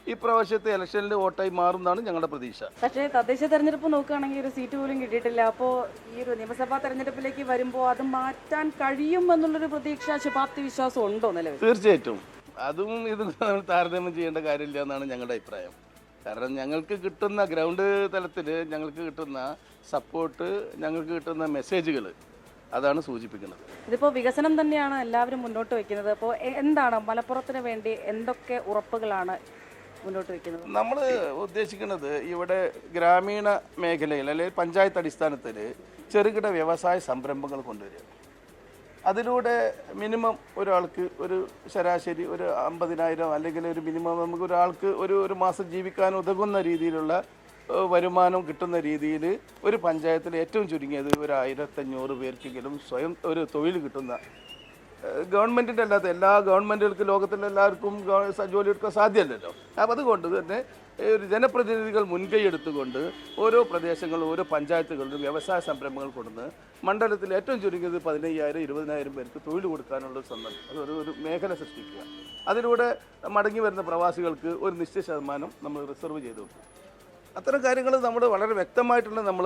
ഈ പ്രാവശ്യത്തെ ഇലക്ഷനിൽ വോട്ടായി മാറുന്നതാണ് ഞങ്ങളുടെ പ്രതീക്ഷ. പക്ഷേ തദ്ദേശ തെരഞ്ഞെടുപ്പ് നോക്കുകയാണെങ്കിൽ ഒരു സീറ്റ് പോലും കിട്ടിയിട്ടില്ല. അപ്പോൾ ഈ ഒരു നിയമസഭാ തെരഞ്ഞെടുപ്പിലേക്ക് വരുമ്പോൾ അത് മാറ്റാൻ കഴിയും എന്നുള്ളൊരു പ്രതീക്ഷ, ശുഭാപ്തി വിശ്വാസം ഉണ്ടോ നിലവിൽ? തീർച്ചയായിട്ടും അതും ഇതും താരതമ്യം ചെയ്യേണ്ട കാര്യമില്ല എന്നാണ് ഞങ്ങളുടെ അഭിപ്രായം. കാരണം ഞങ്ങൾക്ക് കിട്ടുന്ന ഗ്രൗണ്ട് തലത്തിൽ ഞങ്ങൾക്ക് കിട്ടുന്ന സപ്പോർട്ട്, ഞങ്ങൾക്ക് കിട്ടുന്ന മെസ്സേജുകൾ അതാണ് സൂചിപ്പിക്കുന്നത്. ഇതിപ്പോൾ വികസനം തന്നെയാണ് എല്ലാവരും മുന്നോട്ട് വയ്ക്കുന്നത്. അപ്പോൾ എന്താണ് മലപ്പുറത്തിന് വേണ്ടി എന്തൊക്കെ ഉറപ്പുകളാണ് മുന്നോട്ട് വയ്ക്കുന്നത്? നമ്മൾ ഉദ്ദേശിക്കുന്നത് ഇവിടെ ഗ്രാമീണ മേഖലയിൽ അല്ലെങ്കിൽ പഞ്ചായത്ത് അടിസ്ഥാനത്തിൽ ചെറുകിട വ്യവസായ സംരംഭങ്ങൾ കൊണ്ടുവരിക. അതിലൂടെ മിനിമം ഒരാൾക്ക് ഒരു ശരാശരി ഒരു 50,000 അല്ലെങ്കിൽ ഒരു മിനിമം നമുക്ക് ഒരാൾക്ക് ഒരു മാസം ജീവിക്കാൻ ഉതകുന്ന രീതിയിലുള്ള വരുമാനം കിട്ടുന്ന രീതിയിൽ ഒരു പഞ്ചായത്തിൽ ഏറ്റവും ചുരുങ്ങിയത് ഒരു 1500 പേർക്കെങ്കിലും സ്വയം ഒരു തൊഴിൽ കിട്ടുന്ന, ഗവൺമെൻറ്റിൻ്റെ അല്ലാത്ത എല്ലാ ഗവൺമെൻറ്റുകൾക്ക് ലോകത്തിലെ എല്ലാവർക്കും ജോലി എടുക്കാൻ സാധ്യമല്ലല്ലോ. അപ്പം അതുകൊണ്ട് തന്നെ ഒരു ജനപ്രതിനിധികൾ മുൻകൈ എടുത്തുകൊണ്ട് ഓരോ പ്രദേശങ്ങളിലും ഓരോ പഞ്ചായത്തുകളിലും വ്യവസായ സംരംഭങ്ങൾ കൊടുന്ന് മണ്ഡലത്തിൽ ഏറ്റവും ചുരുങ്ങിയത് 15,000-20,000 പേർക്ക് തൊഴിൽ കൊടുക്കാനുള്ള സന്ദർഭം ഒരു മേഖല സൃഷ്ടിക്കുക. അതിലൂടെ മടങ്ങി വരുന്ന പ്രവാസികൾക്ക് ഒരു നിശ്ചിത ശതമാനം നമ്മൾ റിസർവ് ചെയ്ത് വെക്കും. അത്തരം കാര്യങ്ങൾ നമ്മൾ വളരെ വ്യക്തമായിട്ടുള്ള നമ്മൾ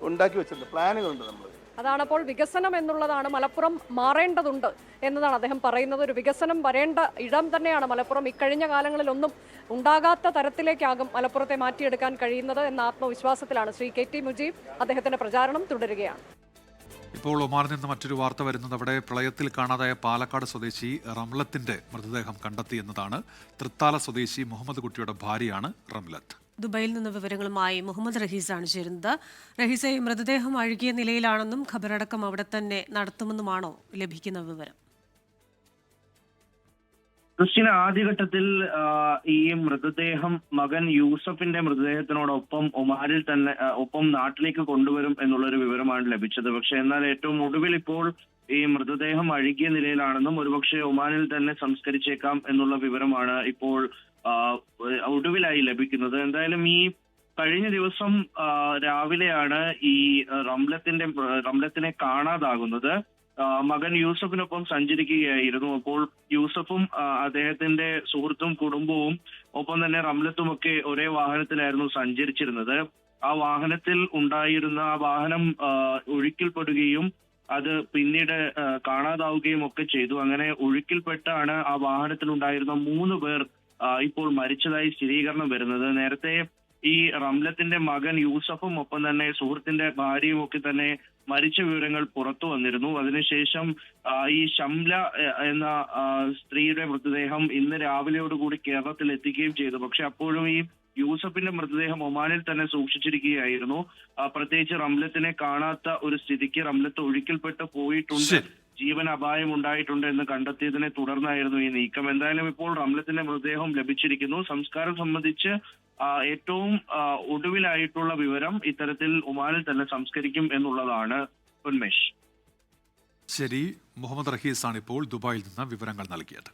ഉണ്ടാക്കി വെച്ചിട്ടുണ്ട്, പ്ലാനുകളുണ്ട് നമ്മൾ. അതാണപ്പോൾ വികസനം എന്നുള്ളതാണ്. മലപ്പുറം മാറേണ്ടതുണ്ട് എന്നതാണ് അദ്ദേഹം പറയുന്നത്. ഒരു വികസനം വരേണ്ട ഇടം തന്നെയാണ് മലപ്പുറം. ഇക്കഴിഞ്ഞ കാലങ്ങളിലൊന്നും ഉണ്ടാകാത്ത തരത്തിലേക്കാകും മലപ്പുറത്തെ മാറ്റിയെടുക്കാൻ കഴിയുന്നത് എന്ന ആത്മവിശ്വാസത്തിലാണ് ശ്രീ KT മുജീബ്. അദ്ദേഹത്തിന്റെ പ്രചാരണം തുടരുകയാണ്. ഇപ്പോൾ ഒമാനിൽ നിന്ന് മറ്റൊരു വാർത്ത വരുന്നത് അവിടെ പ്രളയത്തിൽ കാണാതായ പാലക്കാട് സ്വദേശി റംലത്തിന്റെ മൃതദേഹം കണ്ടെത്തി എന്നതാണ്. തൃത്താല സ്വദേശി മുഹമ്മദ് കുട്ടിയുടെ ഭാര്യയാണ് റംലത്ത്. ദുബൈയിൽ നിന്ന് വിവരങ്ങളുമായി മുഹമ്മദ് റഹീസാണ് ചേരുന്നത്. റഹീസെ, മൃതദേഹം അഴുകിയ നിലയിലാണെന്നും ഖബറടക്കം അവിടെ തന്നെ നടത്തുമെന്നുമാണോ ലഭിക്കുന്ന വിവരം? ക്രിസ്ത്യൻ ആദ്യഘട്ടത്തിൽ ഈ മൃതദേഹം മകൻ യൂസഫിന്റെ മൃതദേഹത്തിനോടൊപ്പം ഒമാനിൽ തന്നെ ഒപ്പം നാട്ടിലേക്ക് കൊണ്ടുവരും എന്നുള്ളൊരു വിവരമാണ് ലഭിച്ചത്. പക്ഷെ എന്നാൽ ഏറ്റവും ഒടുവിൽ ഇപ്പോൾ ഈ മൃതദേഹം അഴുകിയ നിലയിലാണെന്നും ഒരുപക്ഷെ ഒമാനിൽ തന്നെ സംസ്കരിച്ചേക്കാം എന്നുള്ള വിവരമാണ് ഇപ്പോൾ ഒടുവിലായി ലഭിക്കുന്നത്. എന്തായാലും ഈ കഴിഞ്ഞ ദിവസം രാവിലെയാണ് ഈ റംലത്തിനെ കാണാതാകുന്നത്. മകൻ യൂസഫിനൊപ്പം സഞ്ചരിക്കുകയായിരുന്നു. അപ്പോൾ യൂസഫും അദ്ദേഹത്തിന്റെ സുഹൃത്തും കുടുംബവും ഒപ്പം തന്നെ റംലത്തുമൊക്കെ ഒരേ വാഹനത്തിലായിരുന്നു സഞ്ചരിച്ചിരുന്നത്. ആ വാഹനത്തിൽ ഉണ്ടായിരുന്ന ആ വാഹനം ഒഴുക്കിൽപ്പെടുകയും അത് പിന്നീട് കാണാതാവുകയും ഒക്കെ ചെയ്തു. അങ്ങനെ ഒഴുക്കിൽപ്പെട്ടാണ് ആ വാഹനത്തിലുണ്ടായിരുന്ന 3 പേർ ഇപ്പോൾ മരിച്ചതായി സ്ഥിരീകരണം വരുന്നത്. നേരത്തെ ഈ റംലത്തിന്റെ മകൻ യൂസഫും ഒപ്പം തന്നെ സുഹൃത്തിന്റെ ഭാര്യയും ഒക്കെ തന്നെ മരിച്ച വിവരങ്ങൾ പുറത്തു വന്നിരുന്നു. അതിനുശേഷം ഈ ഷംല എന്ന സ്ത്രീയുടെ മൃതദേഹം ഇന്ന് രാവിലെയോടുകൂടി കേരളത്തിൽ എത്തിക്കുകയും ചെയ്തു. പക്ഷെ അപ്പോഴും ഈ യൂസഫിന്റെ മൃതദേഹം ഒമാനിൽ തന്നെ സൂക്ഷിച്ചിരിക്കുകയായിരുന്നു. പ്രത്യേകിച്ച് റംലത്തിനെ കാണാത്ത ഒരു സ്ഥിതിക്ക് റംലത്ത് ഒഴുക്കിൽപ്പെട്ട് പോയിട്ടുണ്ട്, ജീവൻ അപായം ഉണ്ടായിട്ടുണ്ട് എന്ന് കണ്ടെത്തിയതിനെ തുടർന്നായിരുന്നു ഈ നീക്കം. എന്തായാലും ഇപ്പോൾ റംലത്തിന്റെ മൃതദേഹം ലഭിച്ചിരിക്കുന്നു. സംസ്കാരം സംബന്ധിച്ച് ഏറ്റവും ഒടുവിലായിട്ടുള്ള വിവരം ഇത്തരത്തിൽ ഒമാനിൽ തന്നെ സംസ്കരിക്കും എന്നുള്ളതാണ്. ഉന്മേഷ്. ശരി, മുഹമ്മദ് റഹീസാണ് ഇപ്പോൾ ദുബായിൽ നിന്ന് വിവരങ്ങൾ നൽകിയത്.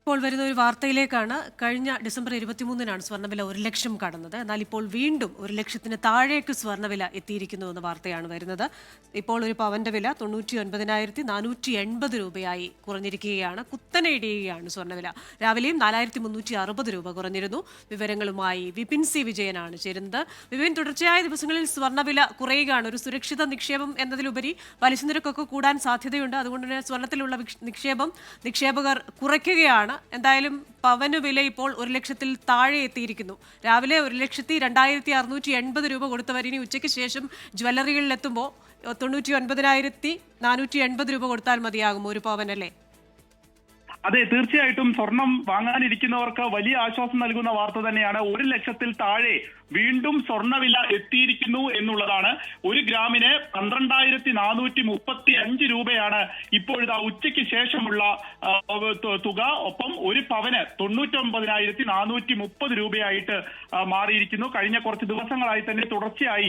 ഇപ്പോൾ വരുന്ന ഒരു വാർത്തയിലേക്കാണ്. കഴിഞ്ഞ ഡിസംബർ 23-നാണ് സ്വർണ്ണവില 1 ലക്ഷം കടന്നത്. എന്നാൽ ഇപ്പോൾ വീണ്ടും 1 ലക്ഷത്തിന് താഴേക്ക് സ്വർണ്ണവില എത്തിയിരിക്കുന്നു എന്ന വാർത്തയാണ് വരുന്നത്. ഇപ്പോൾ ഒരു പവന്റെ വില 99,480 രൂപയായി കുറഞ്ഞിരിക്കുകയാണ്. കുത്തനെ ഇടിയുകയാണ് സ്വർണ്ണവില. രാവിലെയും 4,360 രൂപ കുറഞ്ഞിരുന്നു. വിവരങ്ങളുമായി വിപിൻ സി വിജയനാണ് ചേരുന്നത്. വിപിൻ, തുടർച്ചയായ ദിവസങ്ങളിൽ സ്വർണ്ണവില കുറയുകയാണ്. ഒരു സുരക്ഷിത നിക്ഷേപം എന്നതിലുപരി പലിശ നിരക്കൊക്കെ കൂടാൻ സാധ്യതയുണ്ട്. അതുകൊണ്ട് തന്നെ സ്വർണ്ണത്തിലുള്ള നിക്ഷേപകർ കുറയ്ക്കുകയാണ്. എന്തായാലും പവന് വില ഇപ്പോൾ 1 ലക്ഷത്തിൽ താഴെ എത്തിയിരിക്കുന്നു. രാവിലെ 1,02,680 രൂപ കൊടുത്തവർ ഇനി ഉച്ചയ്ക്ക് ശേഷം ജ്വല്ലറികളിൽ എത്തുമ്പോൾ 99,480 രൂപ കൊടുത്താൽ മതിയാകും ഒരു പവൻ, അല്ലേ? അതെ, തീർച്ചയായിട്ടും സ്വർണം വാങ്ങാനിരിക്കുന്നവർക്ക് വലിയ ആശ്വാസം നൽകുന്ന വാർത്ത തന്നെയാണ്. 1 ലക്ഷത്തിൽ താഴെ വീണ്ടും സ്വർണ്ണവില എത്തിയിരിക്കുന്നു എന്നുള്ളതാണ്. 1 ഗ്രാമിന് 12,435 രൂപയാണ് ഇപ്പോഴിതാ ഉച്ചയ്ക്ക് ശേഷമുള്ള തുക. ഒപ്പം 1 പവന് 99,430 രൂപയായിട്ട് മാറിയിരിക്കുന്നു. കഴിഞ്ഞ കുറച്ച് ദിവസങ്ങളായി തന്നെ തുടർച്ചയായി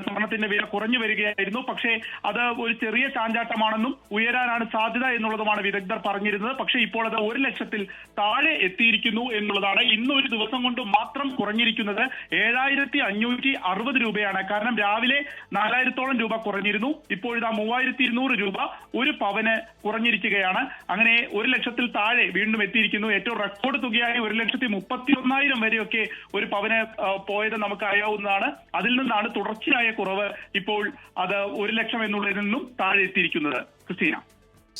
സ്വർണത്തിന്റെ വില കുറഞ്ഞു വരികയായിരുന്നു. പക്ഷേ അത് ഒരു ചെറിയ ചാഞ്ചാട്ടമാണെന്നും ഉയരാനാണ് സാധ്യത എന്നുള്ളതുമാണ് വിദഗ്ധർ പറഞ്ഞിരുന്നത്. പക്ഷേ ഇപ്പോൾ അത് 1 ലക്ഷത്തിൽ താഴെ എത്തിയിരിക്കുന്നു എന്നുള്ളതാണ്. ഇന്ന് ഒരു ദിവസം കൊണ്ട് മാത്രം കുറഞ്ഞിരിക്കുന്നത് 7,560 രൂപയാണ്. കാരണം രാവിലെ 4,000-ഓളം രൂപ കുറഞ്ഞിരുന്നു. ഇപ്പോഴിതാ 3,200 രൂപ 1 പവന് കുറഞ്ഞിരിക്കുകയാണ്. അങ്ങനെ 1 ലക്ഷത്തിൽ താഴെ വീണ്ടും എത്തിയിരിക്കുന്നു. ഏറ്റവും റെക്കോർഡ് തുകയായി 1,31,000 വരെയൊക്കെ 1 പവന് പോയത് നമുക്ക് അറിയാവുന്നതാണ്. അതിൽ നിന്നാണ് തുടർച്ചയായ കുറവ് ഇപ്പോൾ അത് 1 ലക്ഷം എന്നുള്ളതിൽ നിന്നും താഴെ എത്തിയിരിക്കുന്നത്. ക്രിസ്റ്റീന.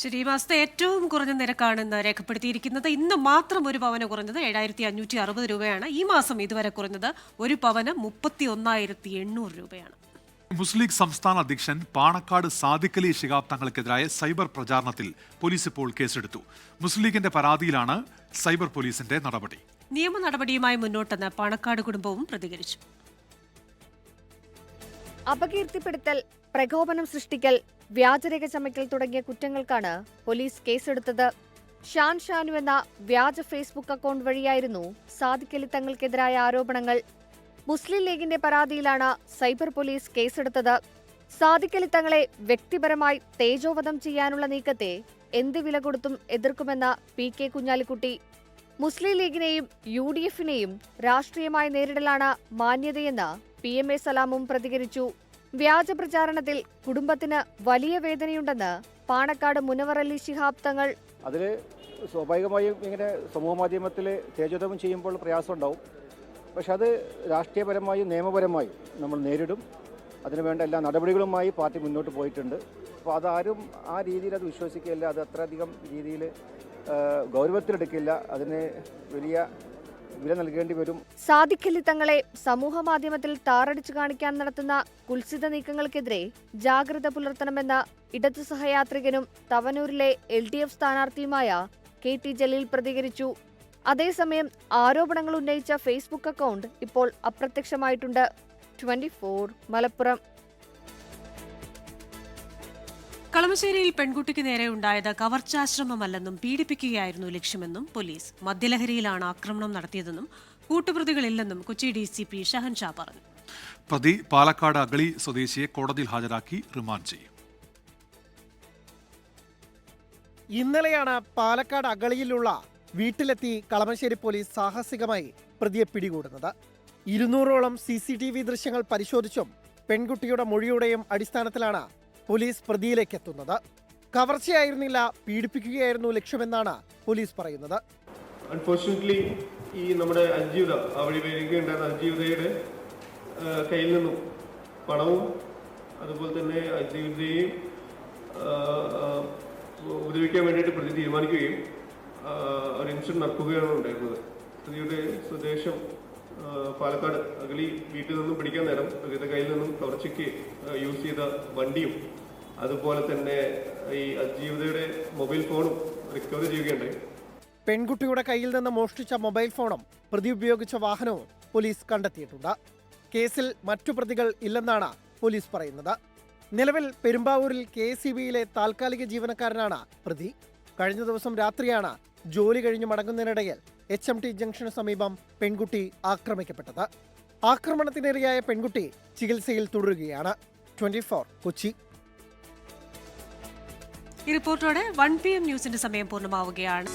ശരി, ഈ മാസത്തെ ഏറ്റവും കുറഞ്ഞ നിരക്കാണെന്ന് രേഖപ്പെടുത്തിയിരിക്കുന്നത്. ഇന്ന് മാത്രം 1 പവന് കുറഞ്ഞത് 7,560 രൂപയാണ്. ഈ മാസം ഇതുവരെ കുറഞ്ഞത് 1 പവന് 31,800 രൂപയാണ്. മുസ്ലിം ലീഗ് സംസ്ഥാന അധ്യക്ഷൻ പാണക്കാട് സാദിഖ് അലി ശിഹാബ് തങ്ങൾക്കെതിരായ സൈബർ പ്രചാരണത്തിൽ പോലീസ് ഇപ്പോൾ കേസെടുത്തു. മുസ്ലിം ലീഗിന്റെ പരാതിയിലാണ് സൈബർ പോലീസിന്റെ നടപടി. നിയമ നടപടിയുമായി മുന്നോട്ടെന്ന് പാണക്കാട് കുടുംബവും പ്രതികരിച്ചു. അപകീർത്തിപ്പെടുത്തൽ, പ്രകോപനം സൃഷ്ടിക്കൽ, വ്യാജരേഖ ചമയ്ക്കൽ തുടങ്ങിയ കുറ്റങ്ങൾക്കാണ് പോലീസ് കേസെടുത്തത്. ഷാനു എന്ന വ്യാജ ഫേസ്ബുക്ക് അക്കൗണ്ട് വഴിയായിരുന്നു സാദിഖ് അലി തങ്ങൾക്കെതിരായ ആരോപണങ്ങൾ. മുസ്ലിം ലീഗിന്റെ പരാതിയിലാണ് സൈബർ പോലീസ് കേസെടുത്തത്. സാദിഖ് അലി തങ്ങളെ വ്യക്തിപരമായി തേജോവധം ചെയ്യാനുള്ള നീക്കത്തെ എന്ത് വില കൊടുത്തും എതിർക്കുമെന്ന PK കുഞ്ഞാലിക്കുട്ടി. മുസ്ലിം ലീഗിനെയും UDF-നെയും രാഷ്ട്രീയമായി നേരിടലാണ് മാന്യതയെന്ന് PMA സലാമും പ്രതികരിച്ചു. വ്യാജ പ്രചാരണത്തിൽ കുടുംബത്തിന് വലിയ വേദനയുണ്ടെന്ന് പാണക്കാട് മുനവർ അലി ശിഹാബ് തങ്ങൾ. അതിൽ സ്വാഭാവികമായും ഇങ്ങനെ സമൂഹ മാധ്യമത്തിൽ തേജോധം ചെയ്യുമ്പോൾ പ്രയാസമുണ്ടാവും. പക്ഷെ അത് രാഷ്ട്രീയപരമായും നിയമപരമായും നമ്മൾ നേരിടും. അതിനുവേണ്ട എല്ലാ നടപടികളുമായി പാർട്ടി മുന്നോട്ട് പോയിട്ടുണ്ട്. അപ്പോൾ അതാരും ആ രീതിയിൽ അത് വിശ്വസിക്കില്ല. അത് അത്രയധികം രീതിയിൽ ഗൗരവത്തിലെടുക്കില്ല. അതിന് വലിയ വില നൽകേണ്ടി വരും. സാദിഖ് അലി തങ്ങളെ സമൂഹ മാധ്യമത്തിൽ താറടിച്ചു കാണിക്കാൻ നടത്തുന്ന കുൽസിത നീക്കങ്ങൾക്കെതിരെ ജാഗ്രത പുലർത്തണമെന്ന് ഇടതു സഹയാത്രികനും തവനൂരിലെ LDF സ്ഥാനാർത്ഥിയുമായ KT ജലീൽ പ്രതികരിച്ചു. അതേസമയം ആരോപണങ്ങൾ ഉന്നയിച്ച ഫേസ്ബുക്ക് അക്കൗണ്ട് ഇപ്പോൾ അപ്രത്യക്ഷമായിട്ടുണ്ട്. 24 മലപ്പുറം. കളമശ്ശേരിയിൽ പെൺകുട്ടിക്ക് നേരെ ഉണ്ടായത് കവർച്ചാശ്രമമല്ലെന്നും പീഡിപ്പിക്കുകയായിരുന്നു ലക്ഷ്യമെന്നും പോലീസ്. മദ്യലഹരിയിലാണ് ആക്രമണം നടത്തിയതെന്നും കൂട്ടുപ്രതികളില്ലെന്നും കൊച്ചി DCP ഷഹൻഷാ പറഞ്ഞു. പ്രതി പാലക്കാട് അഗളി സ്വദേശിയെ കോടതിയിൽ ഹാജരാക്കി റിമാൻഡ് ചെയ്യും. ഇന്നലെയാണ് പാലക്കാട് അഗളിയിലുള്ള വീട്ടിലെത്തി കളമശ്ശേരി പോലീസ് സാഹസികമായി പ്രതിയെ പിടികൂടുന്നത്. 200ഓളം CCTV ദൃശ്യങ്ങൾ പരിശോധിച്ചും പെൺകുട്ടിയുടെ മൊഴിയുടെയും അടിസ്ഥാനത്തിലാണ് പോലീസ് പ്രതിയിലേക്ക് എത്തുന്നത്. കവർച്ചയായിരുന്നില്ല, പീഡിപ്പിക്കുകയായിരുന്നു ലക്ഷ്യമെന്നാണ് പോലീസ് പറയുന്നത്. അൺഫോർച്ചുനേറ്റ്ലി ഈ നമ്മുടെ അഞ്ജീവത അവിടെ വരികയുണ്ടായിരുന്ന അഞ്ജീവതയുടെ കയ്യിൽ നിന്നും പണവും അതുപോലെ തന്നെ അഞ്ജീവതയെയും ഉപദ്രവിക്കാൻ വേണ്ടിയിട്ട് പ്രതി തീരുമാനിക്കുകയും ഒരു ഇൻസിഡന്റ് നടക്കുകയാണ് ഉണ്ടായിരുന്നത്. പ്രതിയുടെ സ്വദേശം പാലക്കാട് അഗളി വീട്ടിൽ നിന്നും പിടിക്കാൻ നേരം പ്രതിയുടെ കയ്യിൽ നിന്നും കവർച്ചയ്ക്ക് യൂസ് ചെയ്ത വണ്ടിയും അതുപോലെ തന്നെ ഈ അജീവിതയുടെ മൊബൈൽ ഫോണും റിക്കവർ ചെയ്യുകയുണ്ടായി. പെൺകുട്ടിയുടെ കയ്യിൽ നിന്ന് മോഷ്ടിച്ച മൊബൈൽ ഫോണും പ്രതി ഉപയോഗിച്ച വാഹനവും പോലീസ് കണ്ടെത്തിയിട്ടുണ്ട്. കേസിൽ മറ്റു പ്രതികൾ ഇല്ലെന്നാണ് പോലീസ് പറയുന്നത്. നിലവിൽ പെരുമ്പാവൂരിൽ KSEBയിലെ താൽക്കാലിക ജീവനക്കാരനാണ് പ്രതി. കഴിഞ്ഞ ദിവസം രാത്രിയാണ് ജോലി കഴിഞ്ഞ് മടങ്ങുന്നതിനിടയിൽ HMT ജംഗ്ഷന് സമീപം പെൺകുട്ടി ആക്രമിക്കപ്പെട്ടത്. ആക്രമണത്തിനിരയായ പെൺകുട്ടി ചികിത്സയിൽ തുടരുകയാണ്. 24 കൊച്ചി. ഈ റിപ്പോർട്ടോടെ 1 PM ന്യൂസിന്റെ സമയം പൂർണ്ണമാവുകയാണ്.